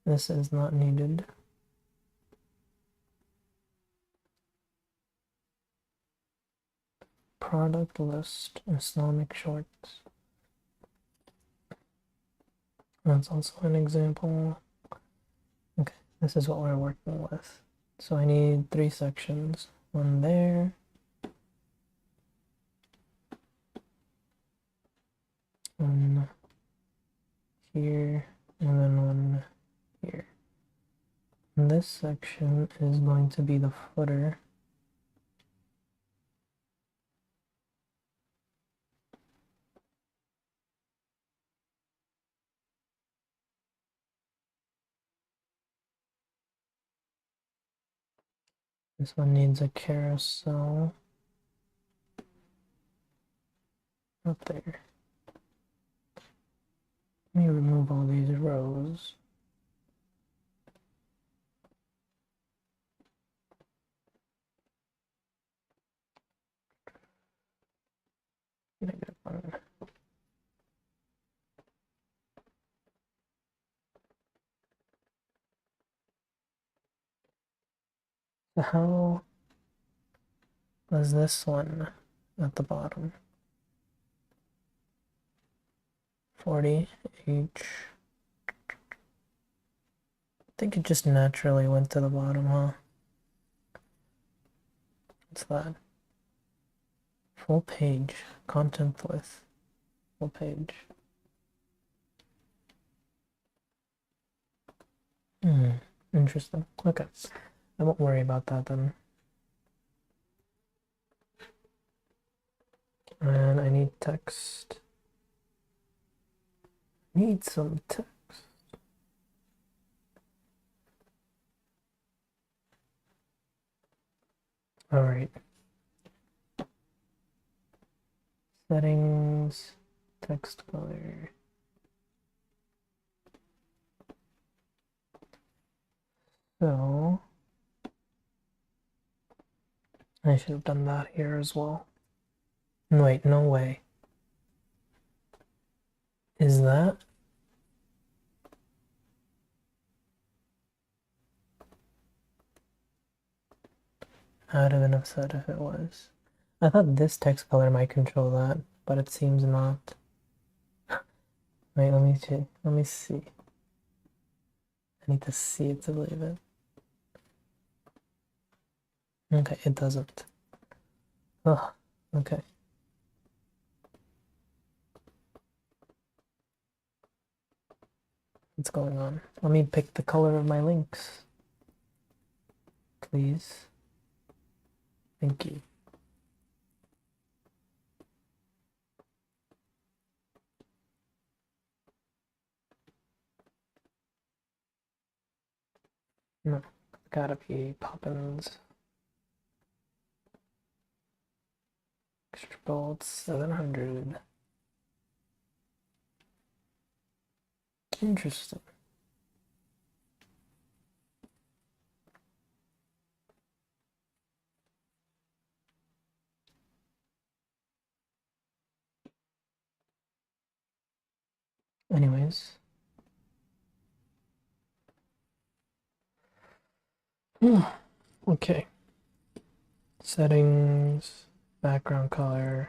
This is not needed. Product list, Islamic shorts. That's also an example. Okay, this is what we're working with. So I need 3 sections. One there. One here, and then one here. And this section is going to be the footer. This one needs a carousel. Up there. Let me remove all these rows. Get a good one. So how was this one at the bottom? 40 each. I think it just naturally went to the bottom, huh? What's that? Full page, content width, full page. Interesting. Okay. I won't worry about that then. And I need text. Need some text. All right. Settings, text color. So I should have done that here as well. Wait, no way. Is that? I would have been upset if it was. I thought this text color might control that, but it seems not. Wait, let me see. Let me see. I need to see it to believe it. Okay, it doesn't. Oh, okay. What's going on? Let me pick the color of my links. Please. Thank you. No, gotta be Poppins. Extra bold 700. Interesting. Anyways. Okay. Settings, background color.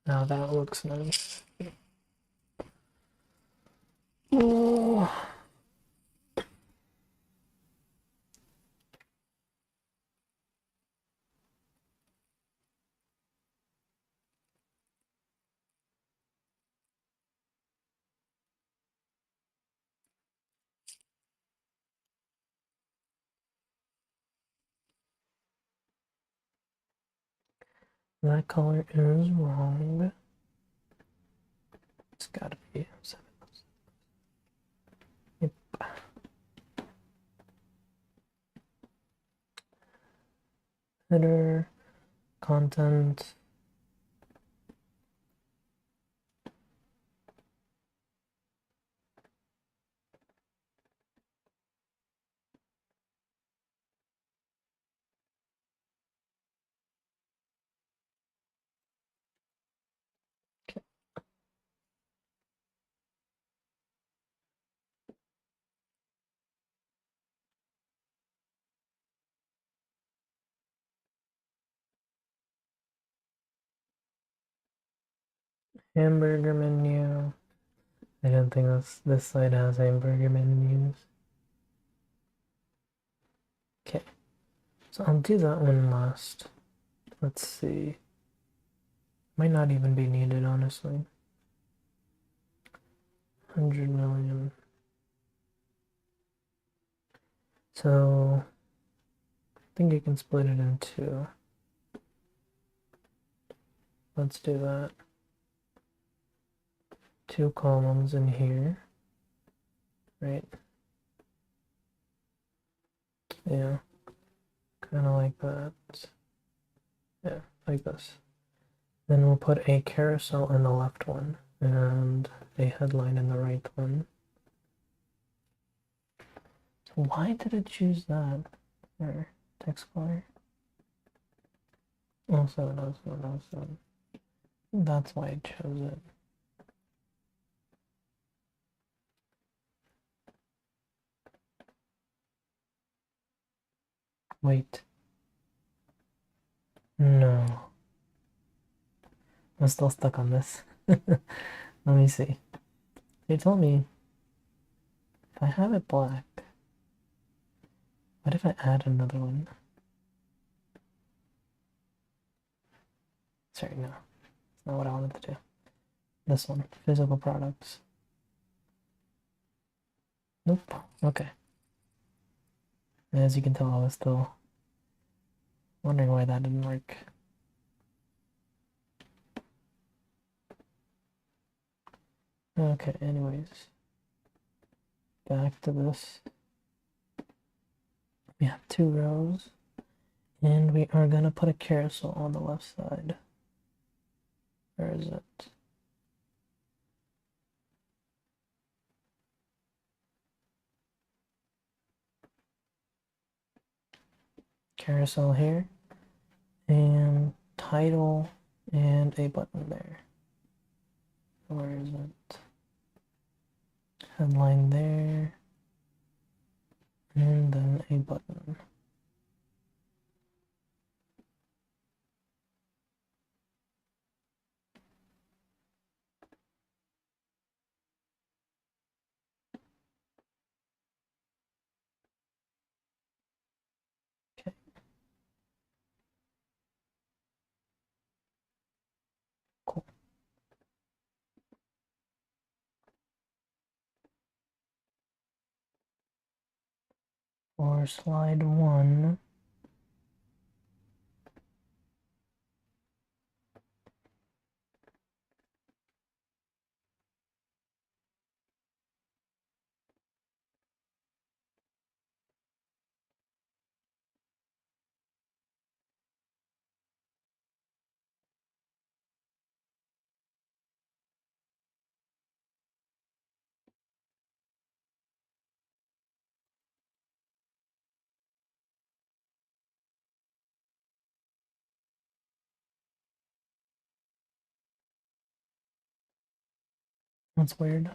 Now that looks nice. Oh. That color is wrong. It's gotta be 7. Yep. Header, content. Hamburger menu. I don't think this site has hamburger menus. Okay, so I'll do that one last. Let's see. Might not even be needed, honestly. 100 million. So I think you can split it in two. Let's do that. 2 columns in here, right? Yeah, kind of like that. Yeah, like this. Then we'll put a carousel in the left one and a headline in the right one. So why did it choose that for text color? Oh, 70707. That's why it chose it. Wait. No. I'm still stuck on this. Let me see. They told me if I have it black, what if I add another one? Sorry, no. That's not what I wanted to do. This one, physical products. Nope. Okay. As you can tell, I was still wondering why that didn't work. Okay, anyways. Back to this. We have 2 rows. And we are gonna put a carousel on the left side. Where is it? Carousel here. And title and a button there. Where is it? Headline there. And then a button. Okay. Cool. For slide 1, that's weird.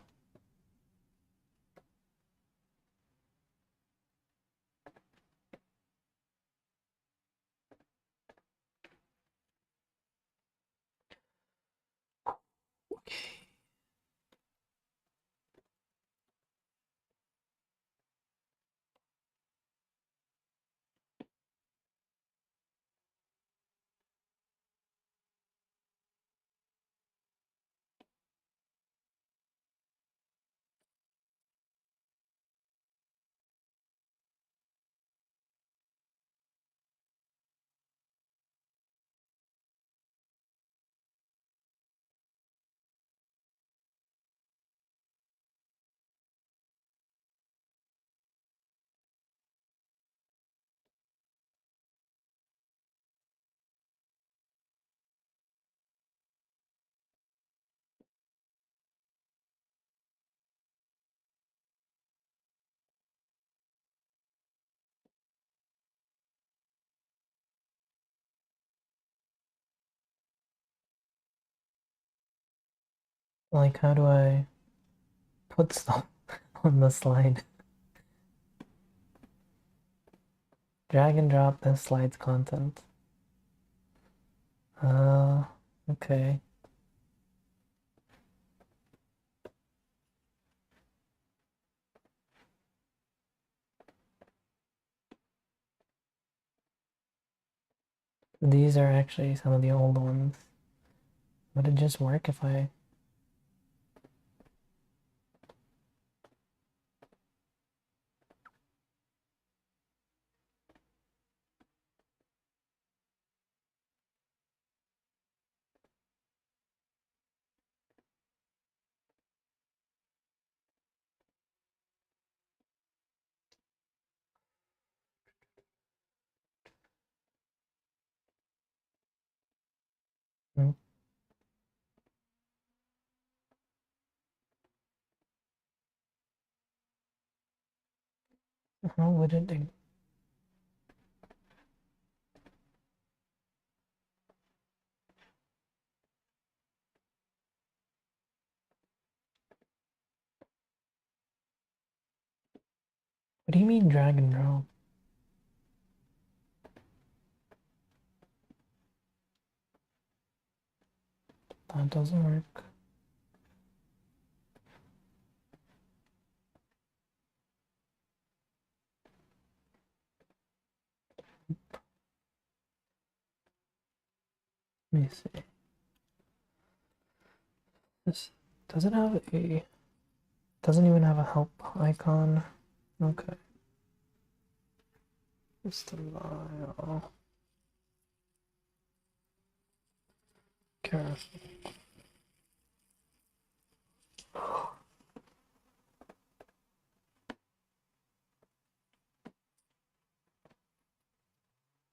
Like, how do I put stuff on the slide? Drag and drop this slide's content. Okay. These are actually some of the old ones. Would it just work if I... Hmm. How would it do? What do you mean drag and drop? That doesn't work. Let me see. This does it have a... Doesn't even have a help icon. Okay. Style. Carousel.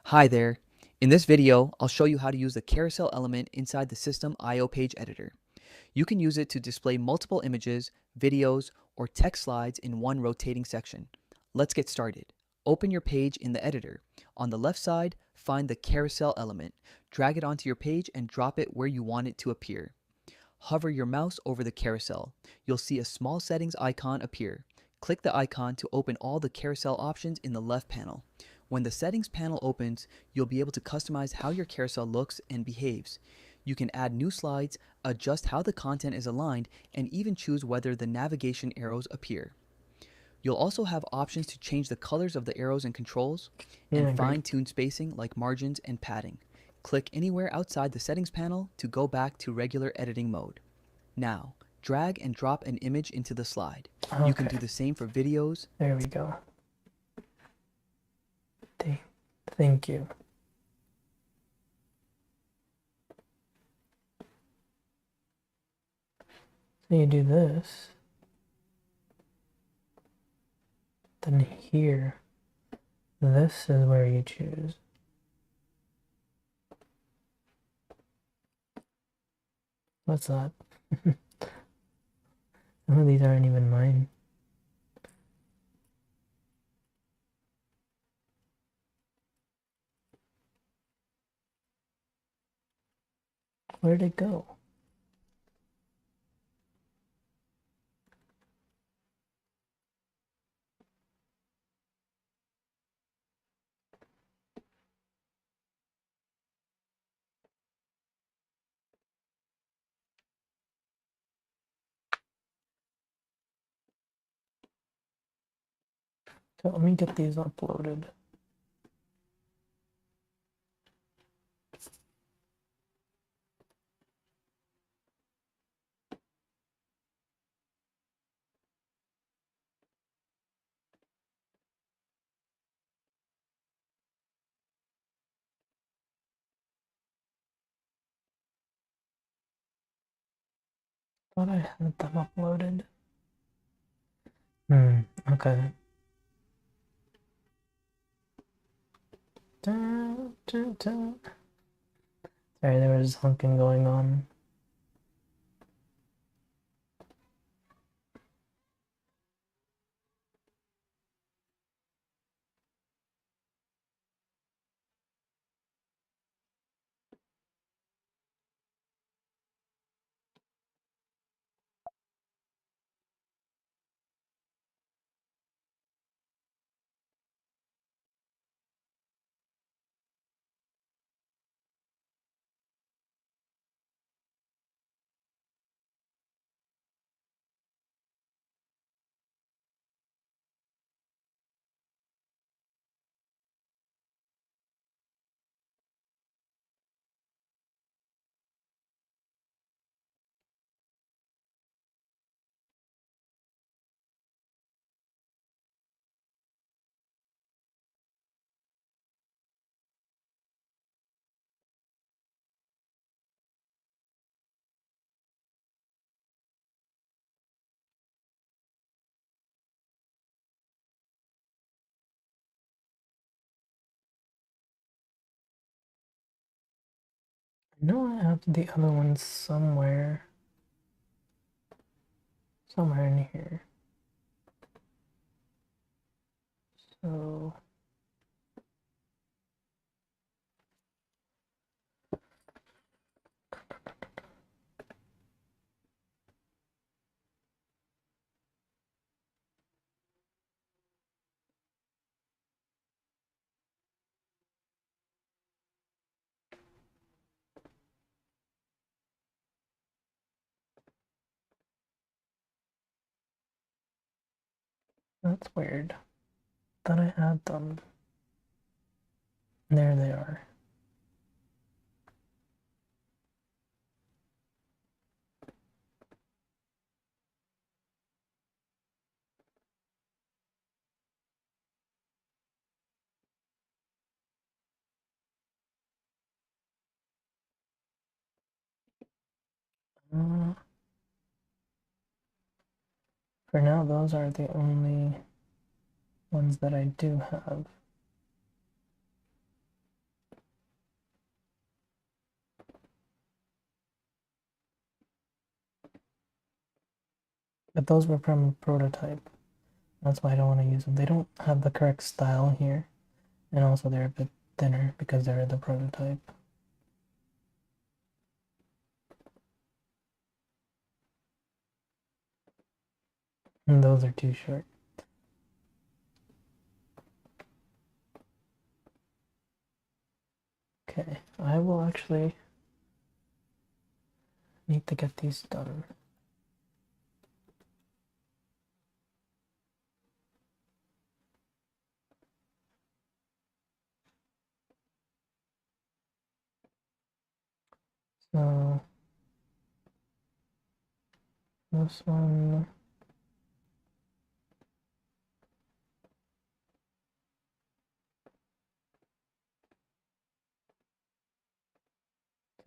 Hi there. In this video, I'll show you how to use the carousel element inside the System I/O Page Editor. You can use it to display multiple images, videos, or text slides in one rotating section. Let's get started. Open your page in the editor. On the left side, find the carousel element. Drag it onto your page and drop it where you want it to appear. Hover your mouse over the carousel. You'll see a small settings icon appear. Click the icon to open all the carousel options in the left panel. When the settings panel opens, you'll be able to customize how your carousel looks and behaves. You can add new slides, adjust how the content is aligned, and even choose whether the navigation arrows appear. You'll also have options to change the colors of the arrows and controls, and fine-tune spacing like margins and padding. Click anywhere outside the settings panel to go back to regular editing mode. Now, drag and drop an image into the slide. Okay. You can do the same for videos. There we go. Thank you. So you do this. Then here, this is where you choose. What's that? Some of these aren't even mine. Where'd it go? So let me get these uploaded. Thought I had them uploaded. Okay. Sorry, there was honking going on. I know I have the other ones somewhere. Somewhere in here. So that's weird. Thought I had them. There they are. Uh, for now, those are the only ones that I do have. But those were from prototype. That's why I don't want to use them. They don't have the correct style here. And also they're a bit thinner because they're the prototype. And those are too short. Okay, I will actually need to get these done. So this one,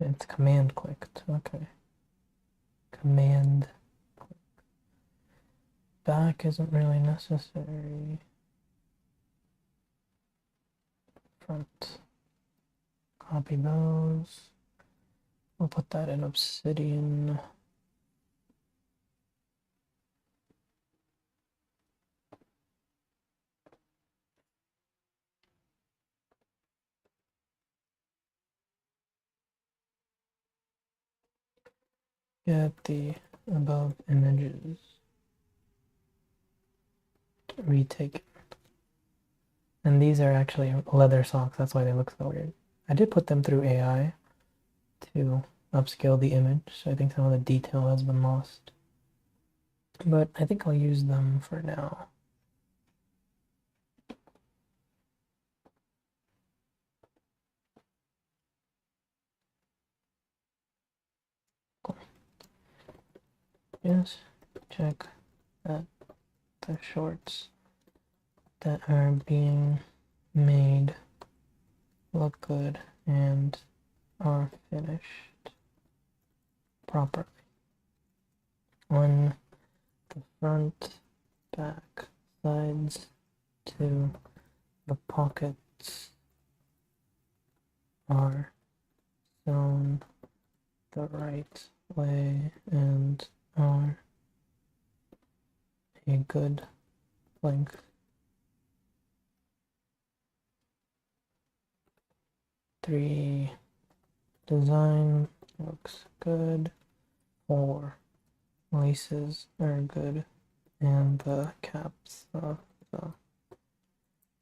it's command clicked. Okay. Command click. Back isn't really necessary. Front. Copy those. We'll put that in Obsidian. Get the above images retaken. And these are actually leather socks, that's why they look so weird. I did put them through AI to upscale the image, so I think some of the detail has been lost. But I think I'll use them for now. Cool. Just check that the shorts that are being made look good and are finished properly. On the front, back, sides to the pockets are sewn the right way and are a good length. 3 design looks good. 4 laces are good, and the caps of the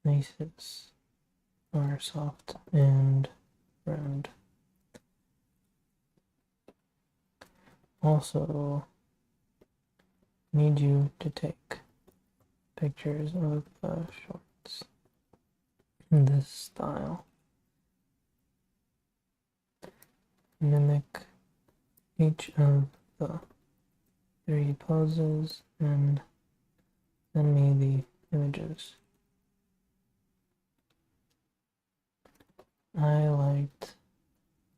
laces are soft and round. Also, need you to take pictures of the shorts in this style. Mimic each of the 3 poses and send me the images. I liked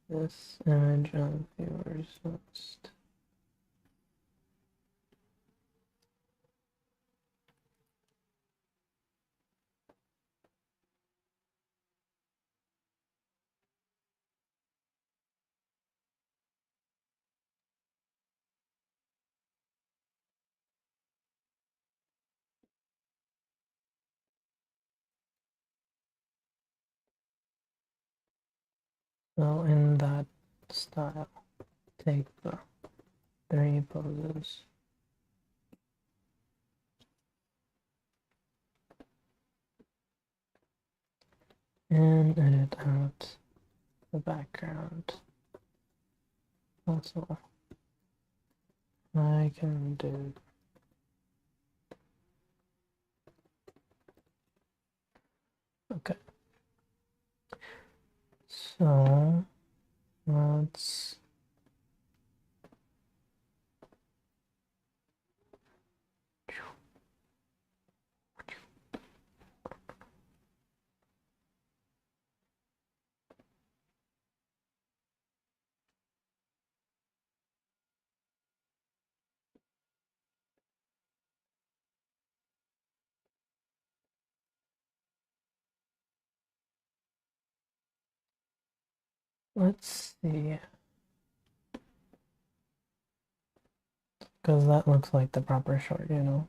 this image of viewers most. So in that style, take the 3 poses. And edit out the background. Also, I can do okay. So let's Let's see. Because that looks like the proper short, you know.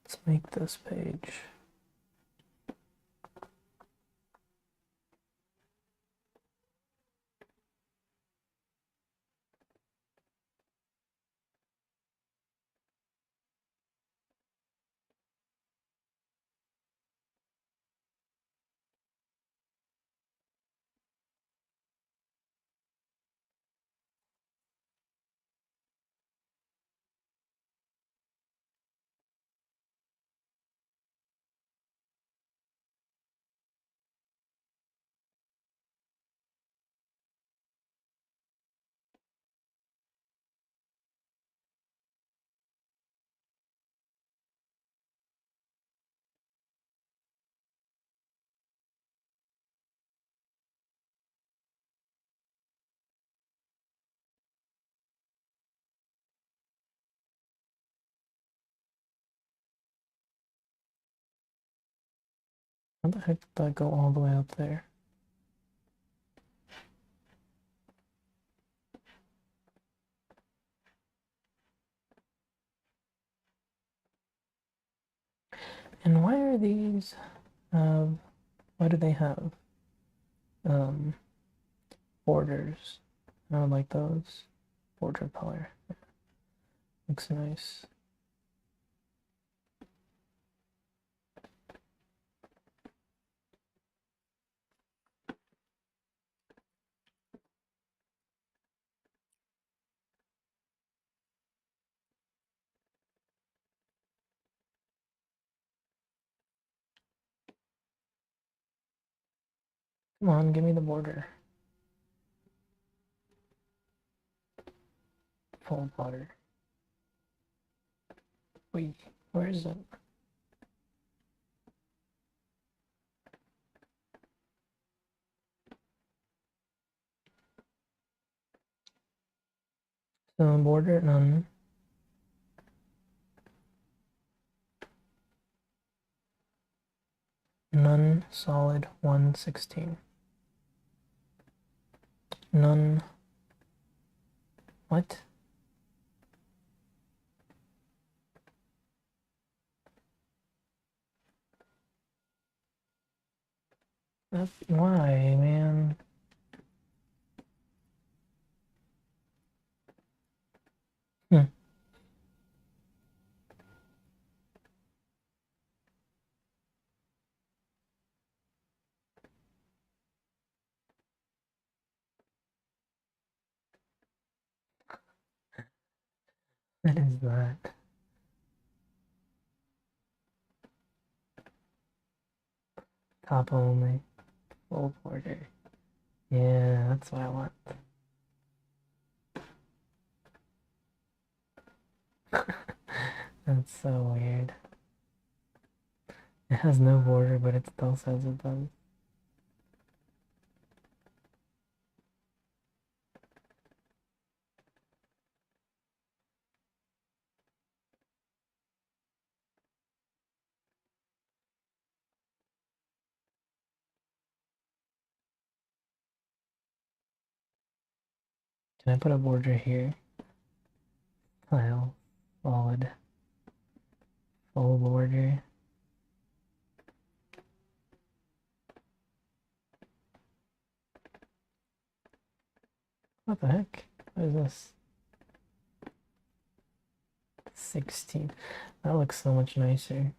Let's make this page. How the heck did that go all the way up there? And why are these, why do they have, borders? I don't like those. Border color. Looks nice. Come on, give me the border. Full border. Wait, where is it? So border none. None solid 116. None. What? That's why, man. Hmm. What is that? Top only. Full border. Yeah, that's what I want. That's so weird. It has no border, but it still says it does. Can I put a border here? File. Solid. Full border. What the heck? What is this? 16. That looks so much nicer.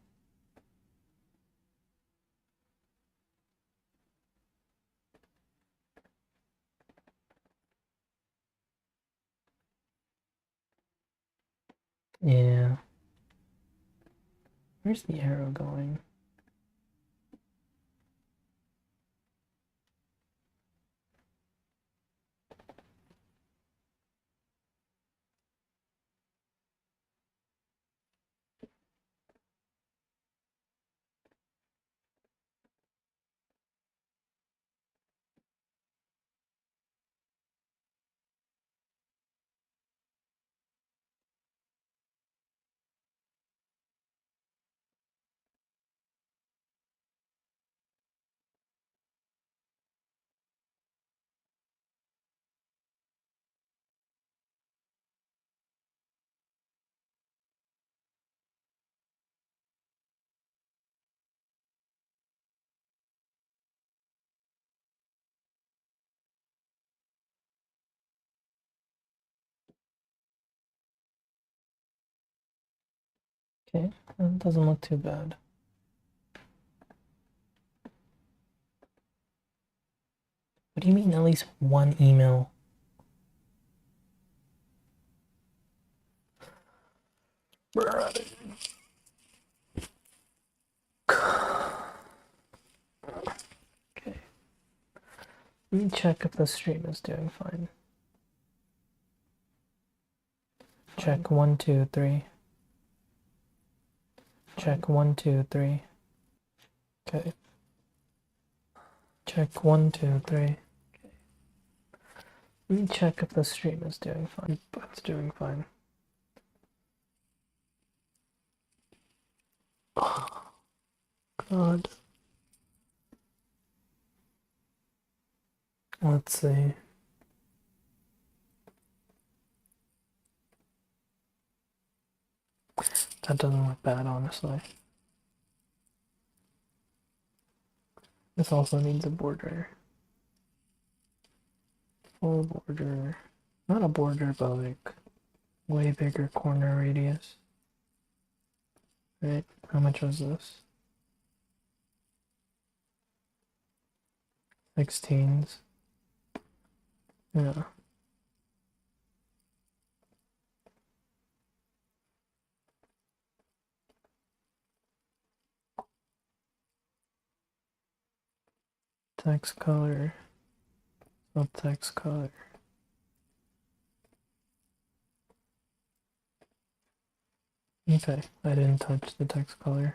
Yeah. Where's the arrow going? Okay, that doesn't look too bad. What do you mean at least one email? Okay. Let me check if the stream is doing fine. Check 1, 2, 3. Check 1, 2, 3. Okay. Check 1, 2, 3. Okay. Let me check if the stream is doing fine. Yep, it's doing fine. God. Let's see. That doesn't look bad, honestly. This also needs a border. Full border. Not a border, but like way bigger corner radius. Right? How much was this? 16s. Yeah. Text color. Subtext color. Okay, I didn't touch the text color.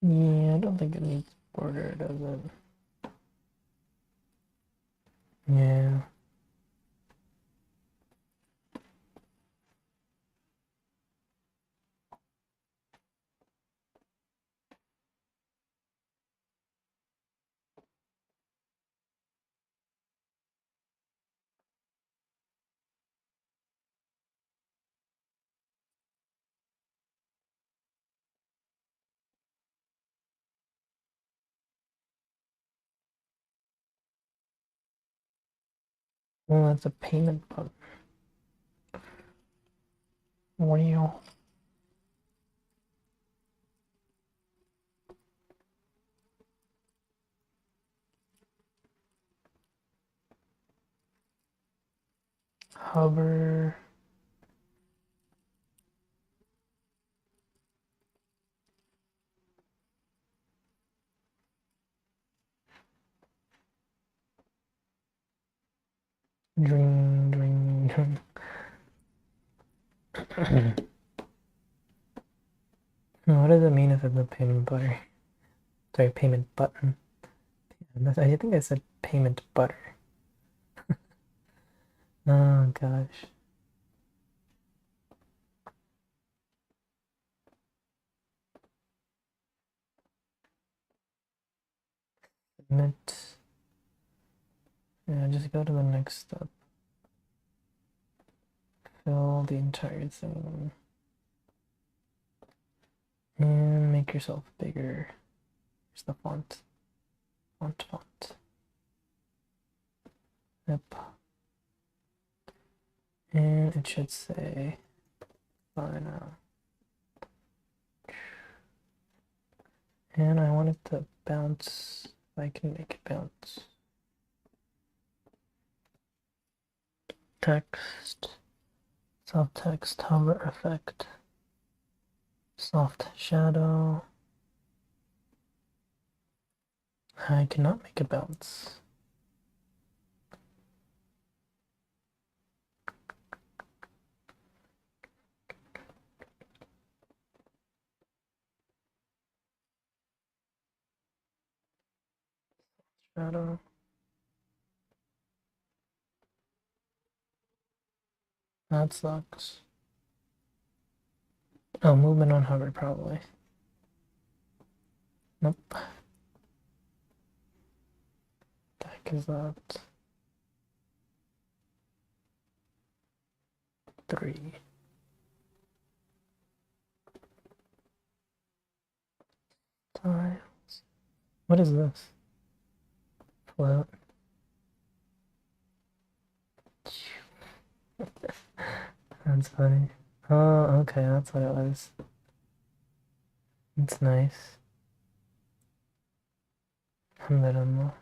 Yeah, I don't think it needs border, does it? Yeah. Well, that's a payment button. Wow. Hover. Dream, dream, dream. What does it mean if it's a payment butter? Sorry, payment button. I think I said payment butter. Oh gosh. Submit. Yeah, just go to the next step. Fill the entire thing. And make yourself bigger. Here's the font. Font. Yep. And it should say buy now. And I want it to bounce. If I can make it bounce. Text. Soft text hover effect. Soft shadow. I cannot make it bounce. Shadow. That sucks. Oh, movement on hover, probably. Nope. The heck is that? 3. Tiles. What is this? Float. That's funny. Oh, okay, that's what it was. It's nice. Alhamdulillah.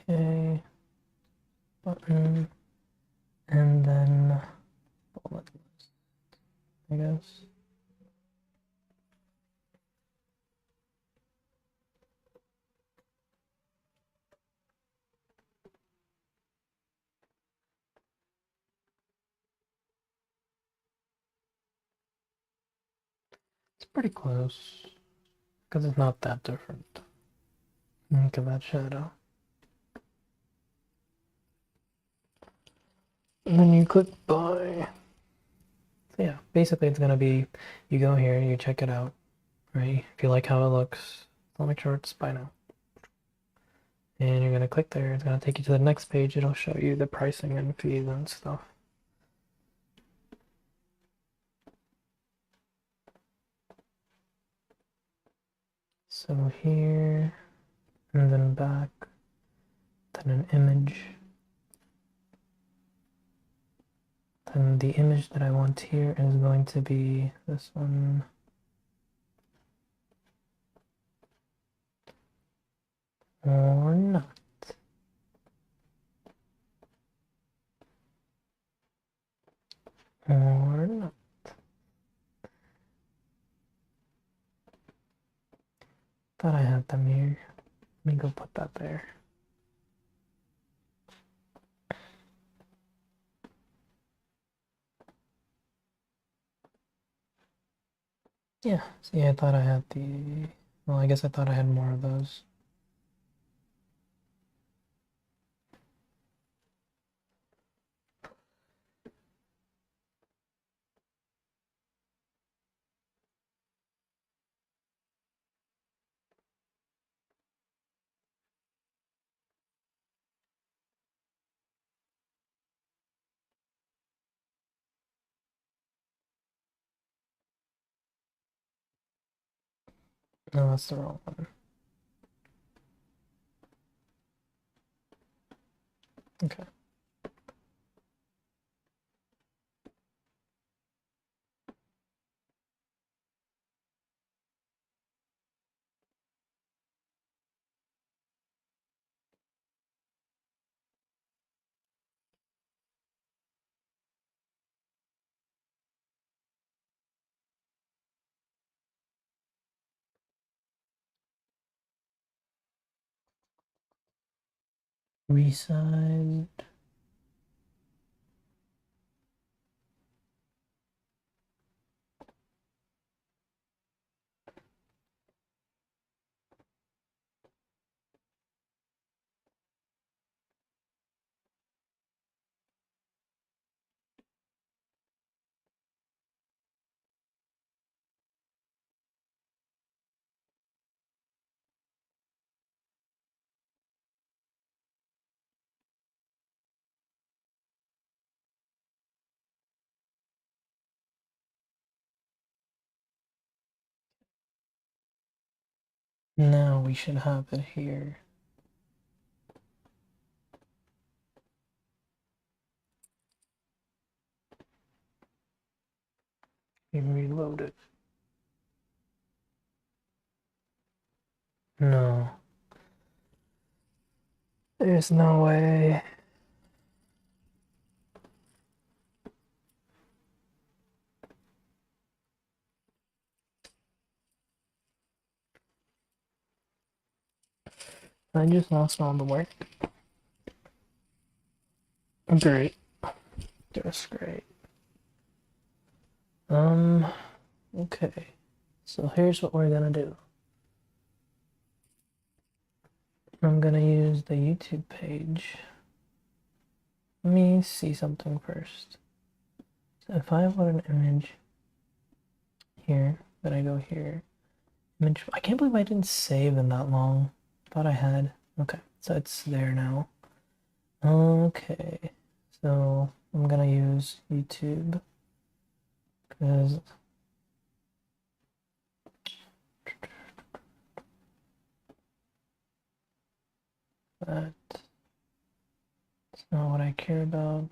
Okay. Button. And then bullet list, I guess. It's pretty close. Because it's not that different. Look at that shadow. And then you click buy. So yeah, basically it's gonna be, you go here, you check it out, right? If you like how it looks, Atomic Shorts, buy now. And you're gonna click there, it's gonna take you to the next page, it'll show you the pricing and fees and stuff. So here, and then back, then an image. Then the image that I want here is going to be this one. Or not. Or not. Thought I had them here. Let me go put that there. Yeah, see, I thought I had the... Well, I guess I thought I had more of those. No, that's the wrong one. Okay. Resize. Now we should have it here. And reload it. No. There's no way. I just lost all the work. Great. Just great. Okay. So here's what we're gonna do. I'm gonna use the YouTube page. Let me see something first. So if I upload an image here, then I go here. Image. I can't believe I didn't save in that long. Thought I had. Okay, so it's there now. Okay, so I'm gonna use YouTube because that's not what I care about.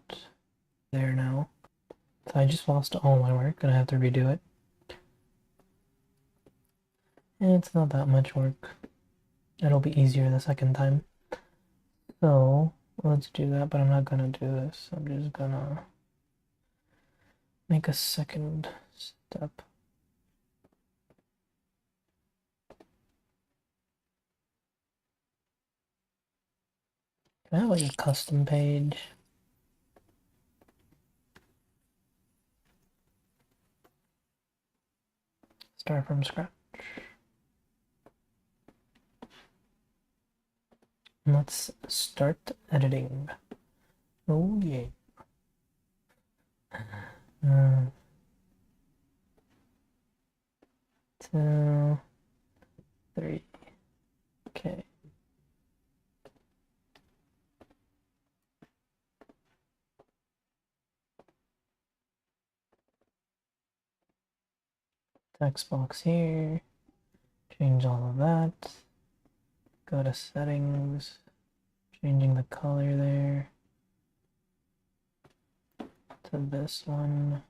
There now. So I just lost all my work, gonna have to redo it. And it's not that much work. It'll be easier the second time. So let's do that, but I'm not gonna do this. I'm just gonna make a second step. Can I have like a custom page? Start from scratch. Let's start editing. Oh yeah. 2, 3. Okay. Text box here. Change all of that. Go to settings. Changing the color there to this one.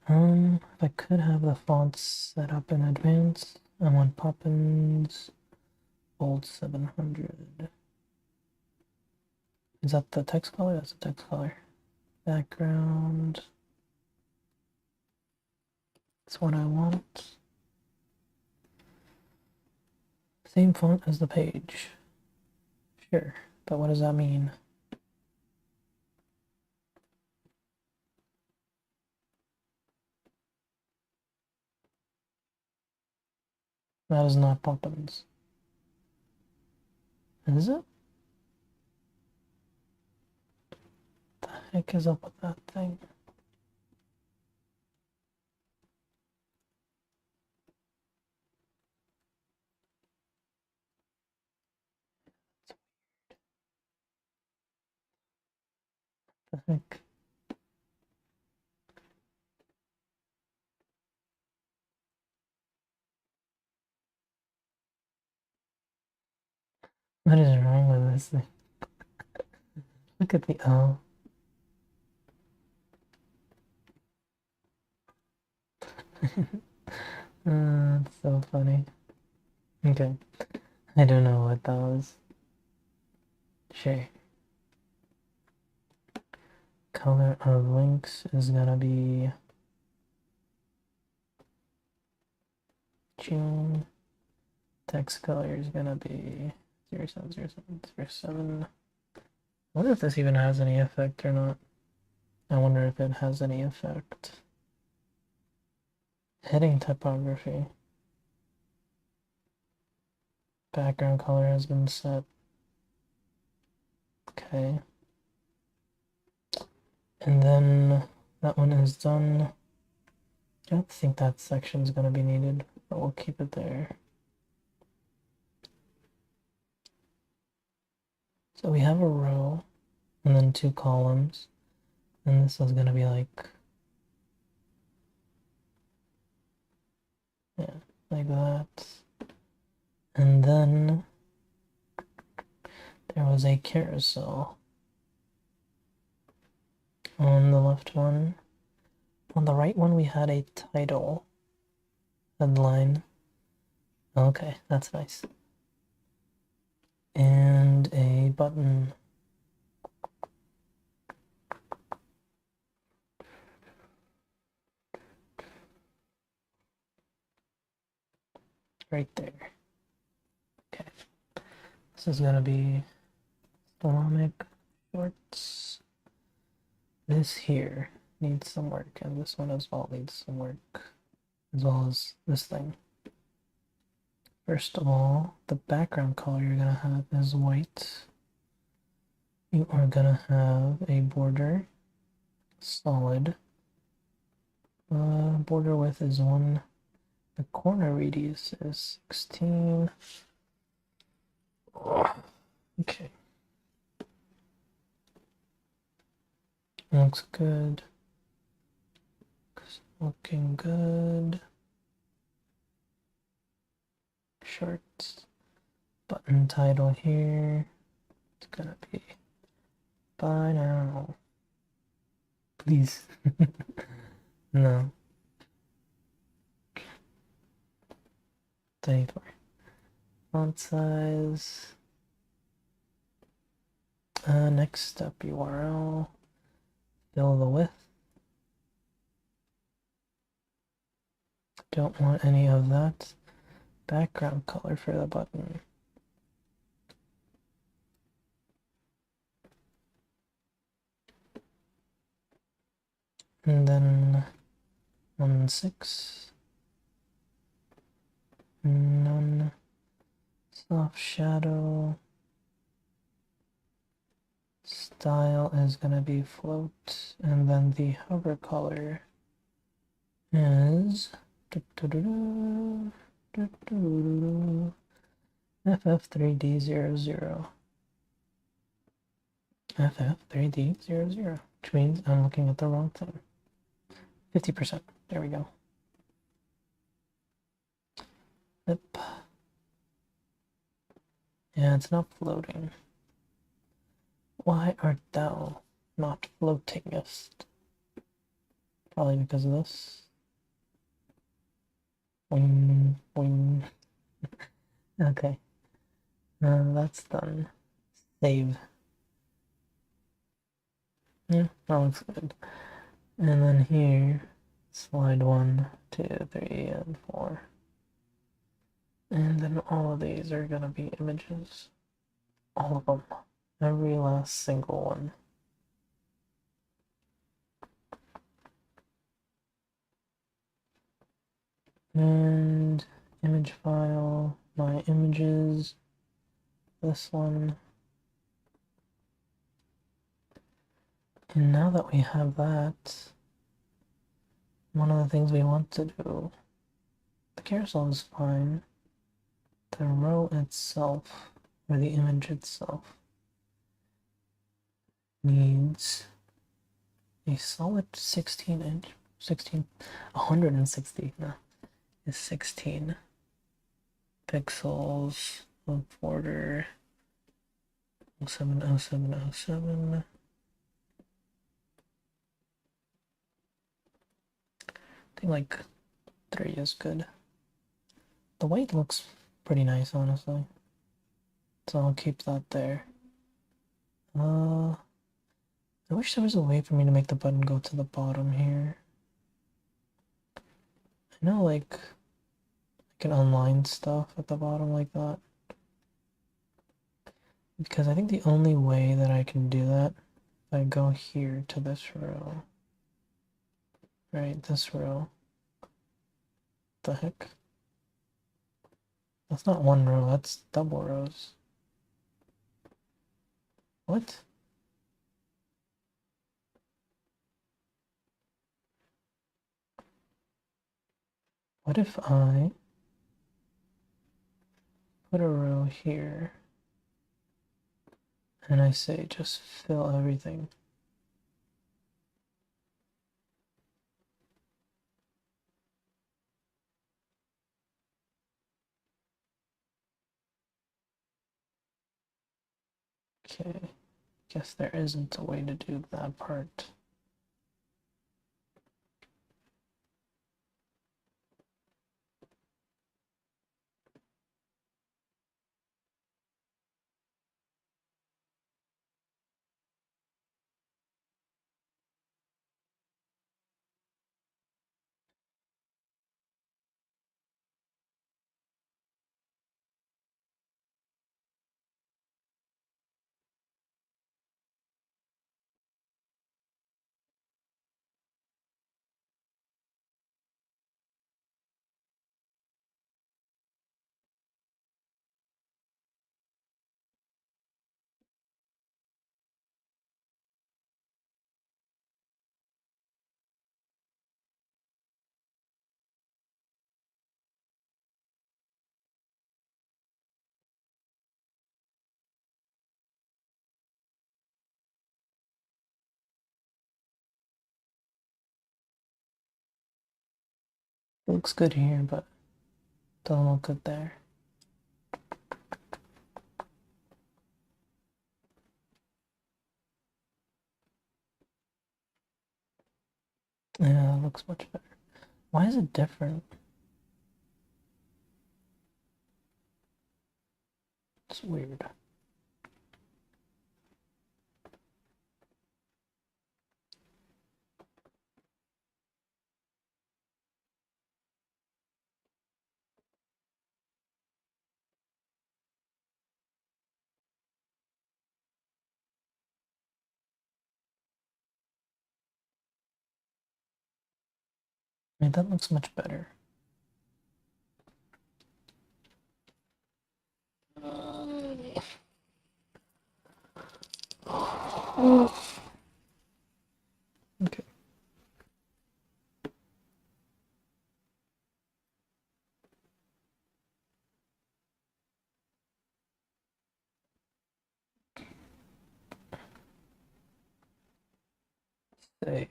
If I could have the fonts set up in advance, I want Poppins Bold 700. Is that the text color? That's the text color. Background. That's what I want. Same font as the page. Sure, but what does that mean? That is not Poppins. Is it? What the heck is up with that thing? What the heck? What is wrong with this thing? Look at the O. It's so funny. Okay. I don't know what that was. Sure. Color of links is gonna be June. Text color is gonna be 070707. I wonder if this even has any effect or not. I wonder if it has any effect. Heading typography. Background color has been set. Okay. And then that one is done. I don't think that section's gonna be needed, but we'll keep it there. So we have a row and then 2 columns, and this is gonna be like like that. And then there was a carousel on the left one. On the right one, we had a title headline. Okay, that's nice. And a button. Right there. Okay. This is gonna be Islamic shorts. This here needs some work, and this one as well needs some work, as well as this thing. First of all, the background color you're gonna have is white. You are gonna have a border, solid. Border width is 1. The corner radius is 16. Okay. Looks good. Looking good. Shorts. Button title here. It's gonna be by now. Please. No. 24. Font size. Next step URL. Fill the width. Don't want any of that. Background color for the button. And then 1.6. None. Soft shadow. Style is gonna be float, and then the hover color is FF3D00. FF3D00, which means I'm looking at the wrong thing. 50%. There we go. Yep. Yeah, it's not floating. Why art thou not floatingest? Probably because of this. Wing, wing. Okay. That's done. Save. Yeah, that looks good. And then here, slide 1, 2, 3, and 4. And then all of these are gonna be images. All of them. Every last single one. And image file, my images, this one. And now that we have that, one of the things we want to do, the carousel is fine. The row itself, or the image itself, needs a solid 16-inch, 160, no, is 16 pixels of border, 070707. I think like 3 is good. The white looks pretty nice, honestly. So I'll keep that there. I wish there was a way for me to make the button go to the bottom here. I know, like, I can unline stuff at the bottom like that. Because I think the only way that I can do that, if I go here to this row, right, this row, the heck? That's not one row, that's double rows. What? What if I put a row here and I say just fill everything? Okay. Guess there isn't a way to do that part. Looks good here, but don't look good there. Yeah, it looks much better. Why is it different? It's weird. I mean, that looks much better. Okay. Save.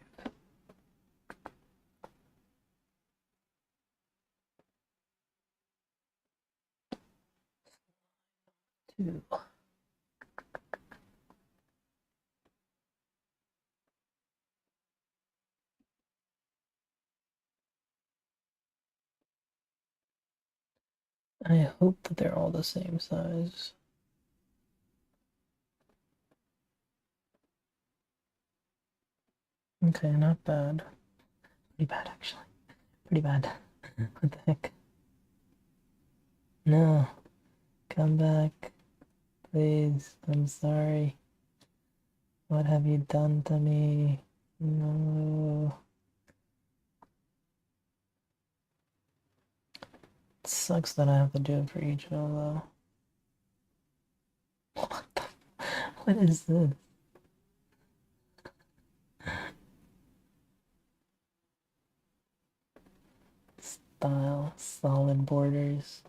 Two. I hope that they're all the same size. Okay, not bad. Pretty bad, actually. Pretty bad. What the heck? No. Come back. Please. I'm sorry. What have you done to me? No. It sucks that I have to do it for each of them, though. What the? What is this? Style, solid borders.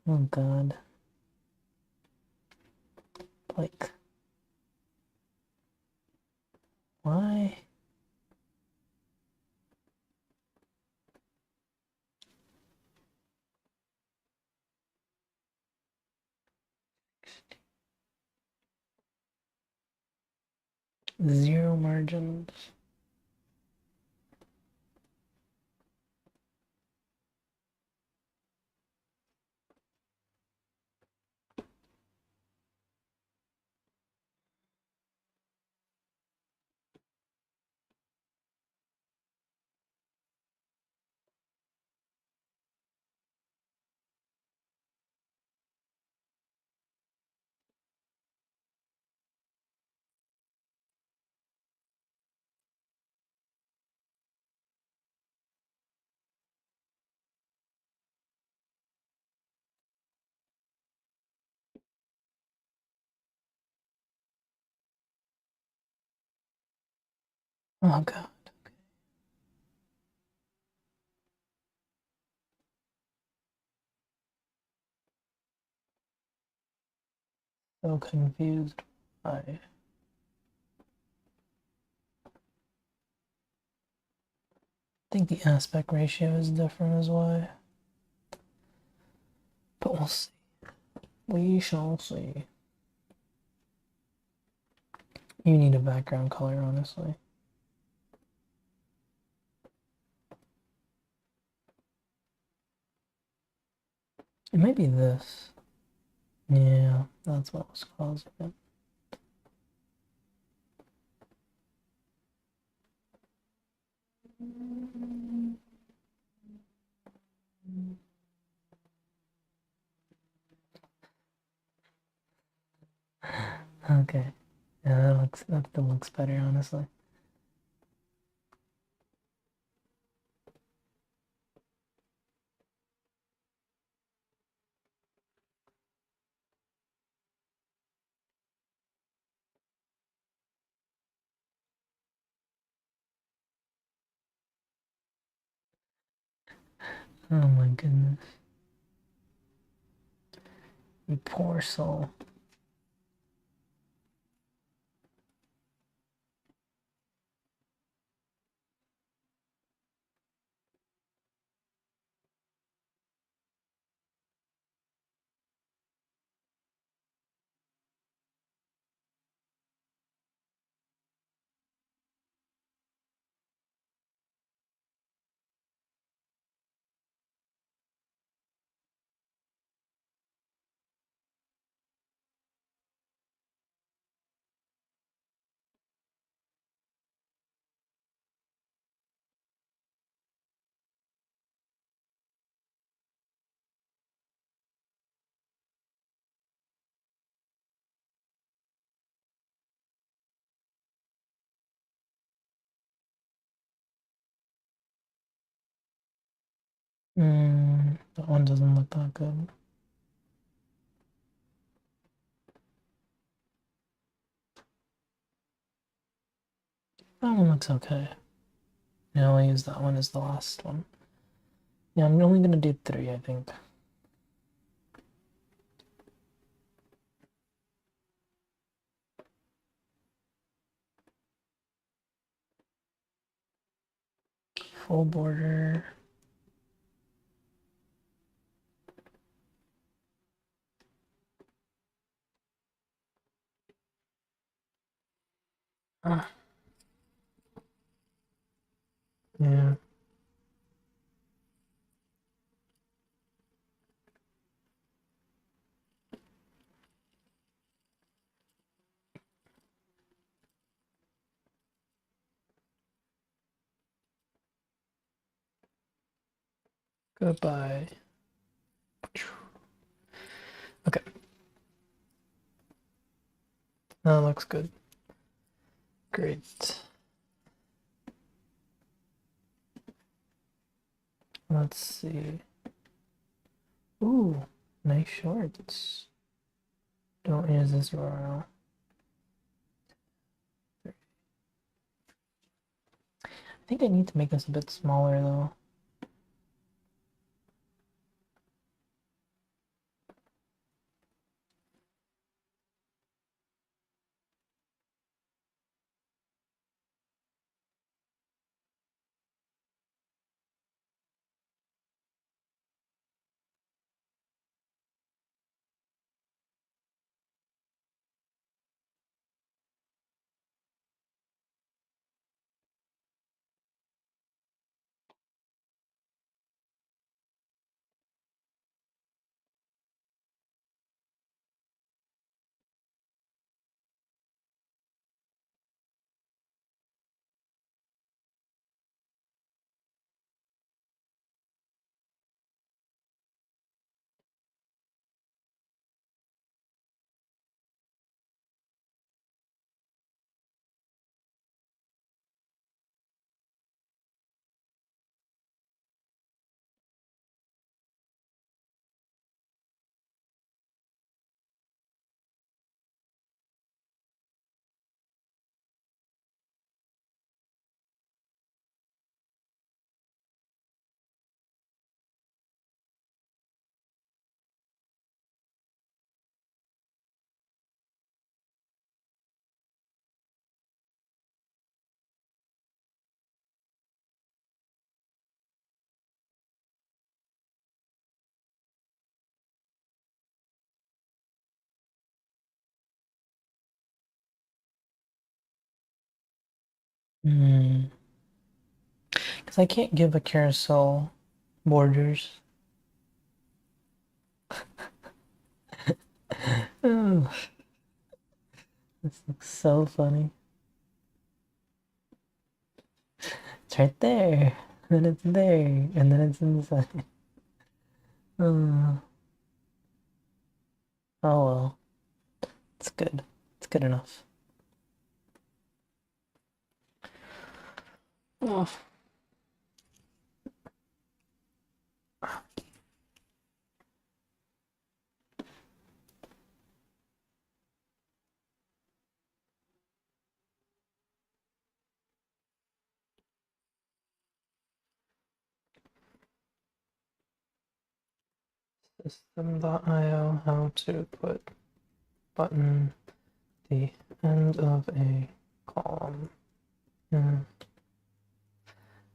Oh god. Like, why? Zero margins. Oh god. So confused. I think the aspect ratio is different as why. But shall see. We shall see. You need a background color, honestly. It might be this. Yeah, that's what was causing it. Okay. Yeah, that still looks better, honestly. Oh my goodness. You poor soul. That one doesn't look that good. That one looks okay. Yeah, I'll use that one as the last one. Yeah, I'm only gonna do 3, I think. Full border. Ah. Yeah. Goodbye. Okay. That looks good. Great. Let's see. Ooh, nice shorts. Don't use this URL. I think I need to make this a bit smaller though. Because I can't give a carousel borders. Oh, this looks so funny. It's right there, then it's there, and then it's inside. Oh, oh well, it's good. It's good enough. Oh. System.io, how to put button the end of a column.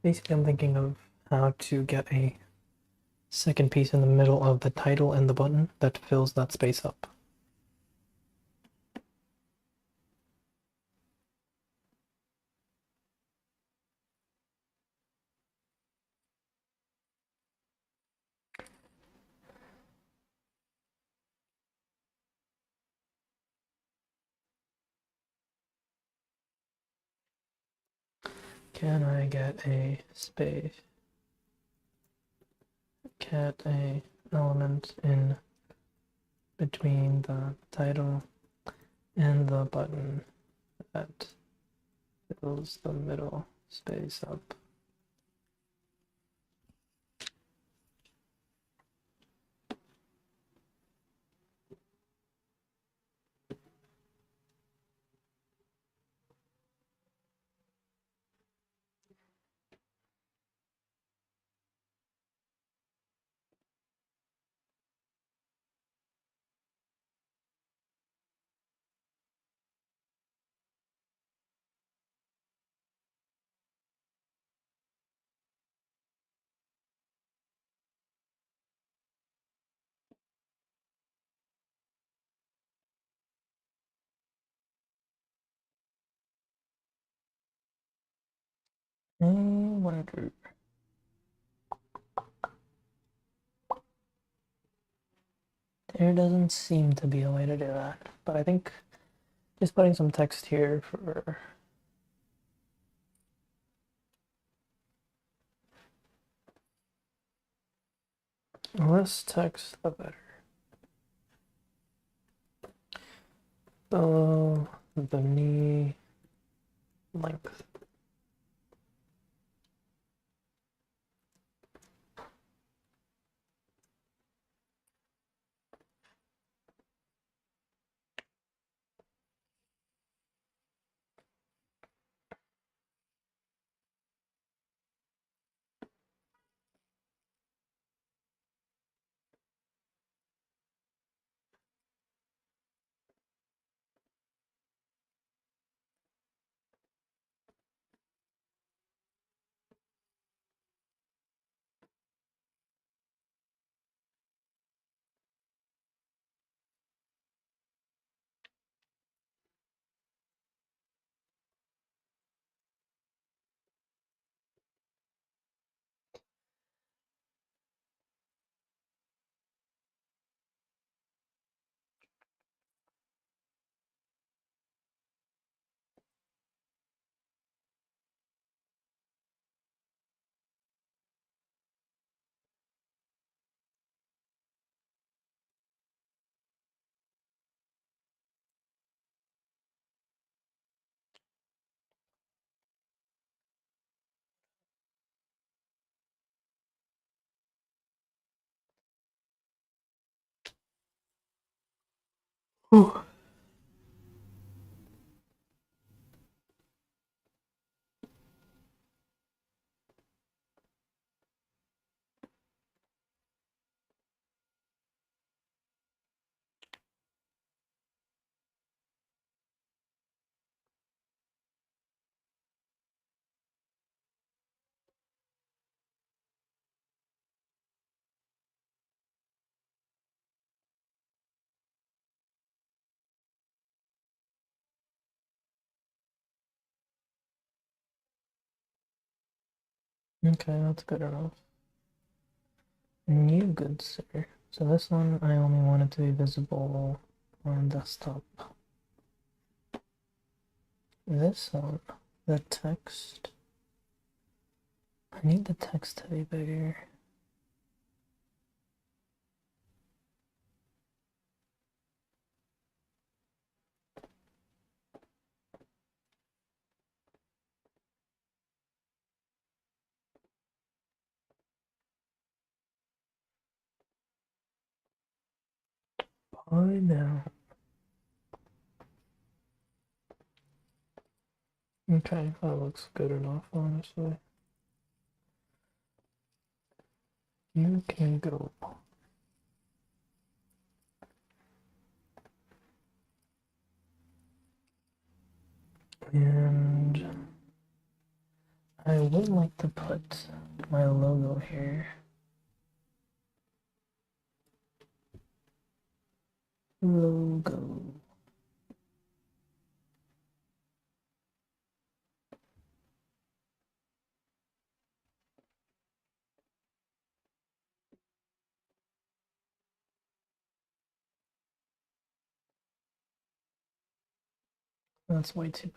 Basically, I'm thinking of how to get a second piece in the middle of the title and the button that fills that space up. Can I get a space? Get a element in between the title and the button that fills the middle space up. I wonder. There doesn't seem to be a way to do that, but I think just putting some text here for less text, the better. Below the knee length. Whew. Okay, that's good enough. And you, good sir. So this one, I only want it to be visible on desktop. This one, the text. I need the text to be bigger. I know. Okay, that looks good enough, honestly. You can go. And I would like to put my logo here. Logo. That's way too big.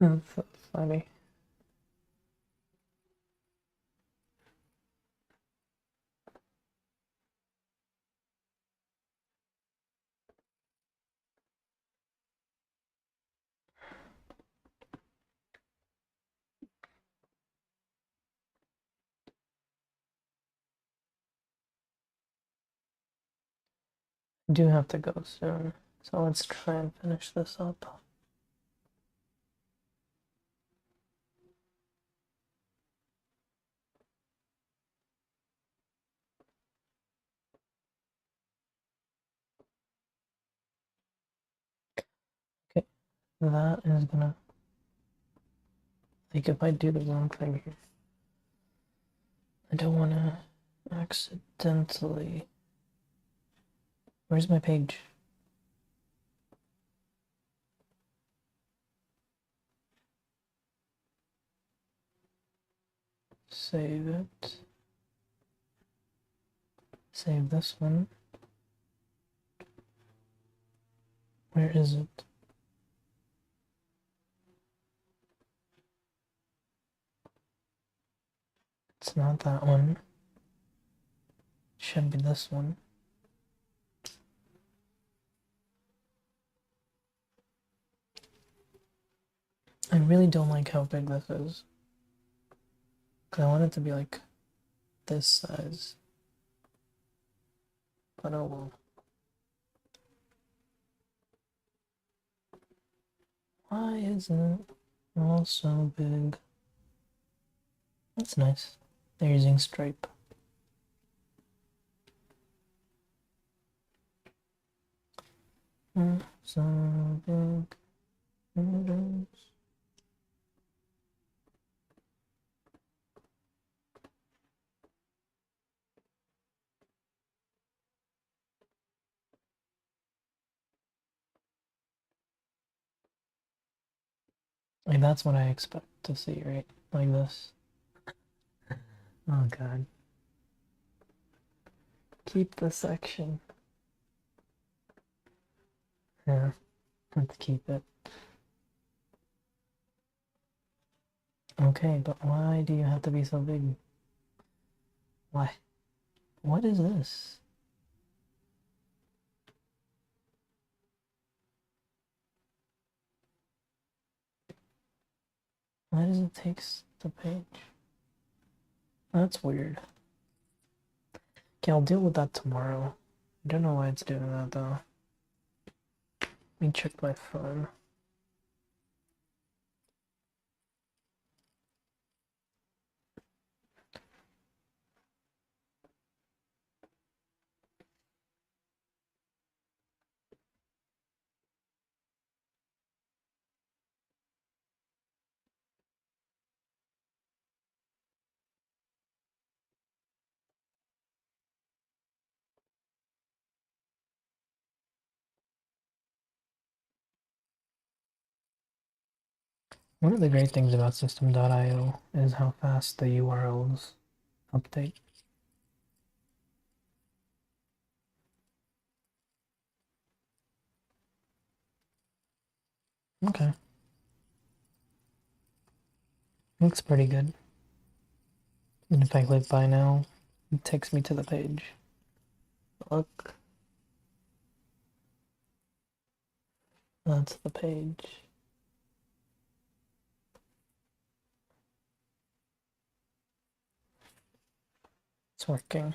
That's so funny. I do have to go soon, so let's try and finish this up. Okay, that is gonna. Like, if I do the wrong thing here, I don't want to accidentally. Where's my page? Save it. Save this one. Where is it? It's not that one. It should be this one. I really don't like how big this is. Cause I want it to be like this size. But oh well. Why isn't it all so big? That's nice. They're using Stripe. So big. It is. Like, that's what I expect to see, right? Like this. Oh god. Keep the section. Yeah, let's keep it. Okay, but why do you have to be so big? Why? What is this? Why does it take the page? That's weird. Okay, I'll deal with that tomorrow. I don't know why it's doing that though. Let me check my phone. One of the great things about System.io is how fast the URLs update. Okay. Looks pretty good. And if I click buy now, it takes me to the page. Look. That's the page. It's working.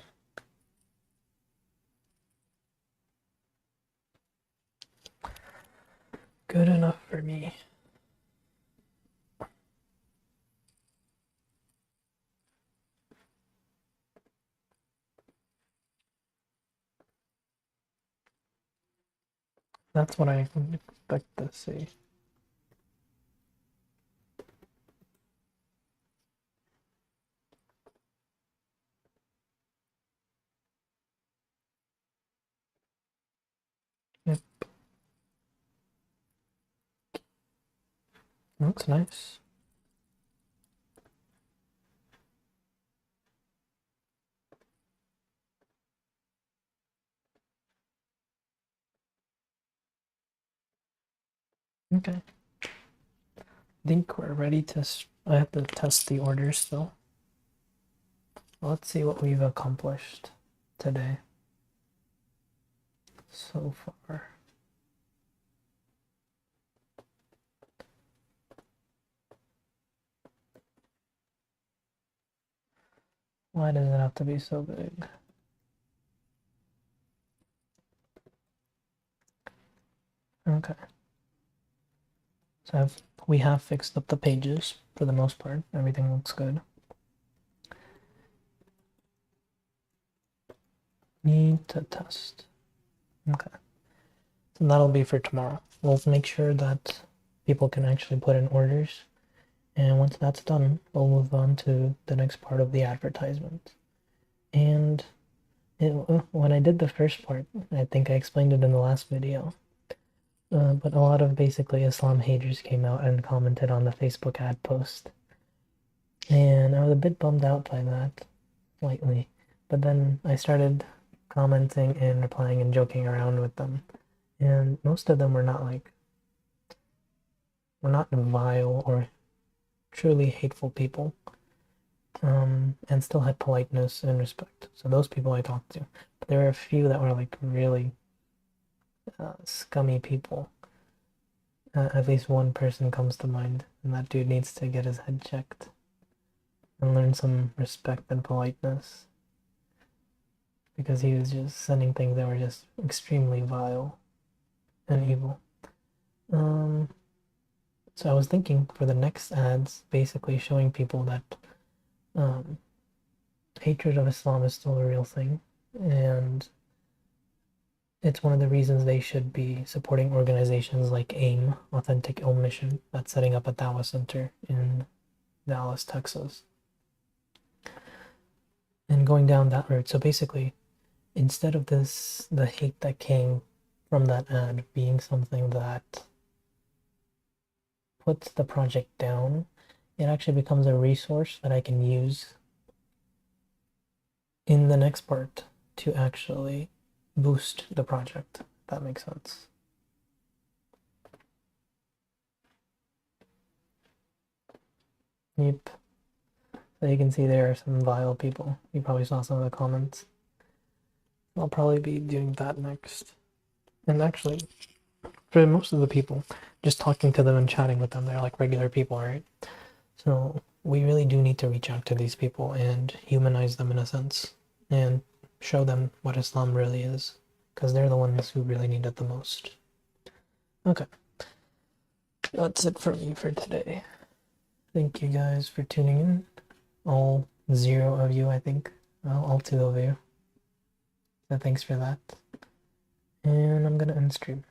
Good enough for me. That's what I expect to see. Yep. Looks nice. Okay. I think we're ready to. I have to test the orders still. Let's see what we've accomplished today so far. Why does it have to be so big? Okay. So we have fixed up the pages for the most part. Everything looks good. Need to test. Okay. So that'll be for tomorrow. We'll make sure that people can actually put in orders. And once that's done, we'll move on to the next part of the advertisement. And when I did the first part, I think I explained it in the last video. But a lot of basically Islam haters came out and commented on the Facebook ad post. And I was a bit bummed out by that, slightly. But then I started commenting and replying and joking around with them. And most of them were not vile or truly hateful people. And still had politeness and respect. So those people I talked to. But there were a few that were like really scummy people. At least one person comes to mind, and that dude needs to get his head checked and learn some respect and politeness, because he was just sending things that were just extremely vile and evil. So I was thinking for the next ads, basically showing people that hatred of Islam is still a real thing, and it's one of the reasons they should be supporting organizations like AIM, Authentic Ilm Mission, that's setting up a Dawah center in Dallas, Texas. And going down that route. So basically, instead of the hate that came from that ad being something that puts the project down, it actually becomes a resource that I can use in the next part to actually boost the project, if that makes sense. Yep. So you can see there are some vile people. You probably saw some of the comments. I'll probably be doing that next. And actually, for most of the people, just talking to them and chatting with them, they're like regular people, right? So we really do need to reach out to these people and humanize them in a sense and show them what Islam really is, because they're the ones who really need it the most. Okay. That's it for me for today. Thank you guys for tuning in. All 0 of you, I think. Well, all 2 of you. So thanks for that. And I'm gonna end stream.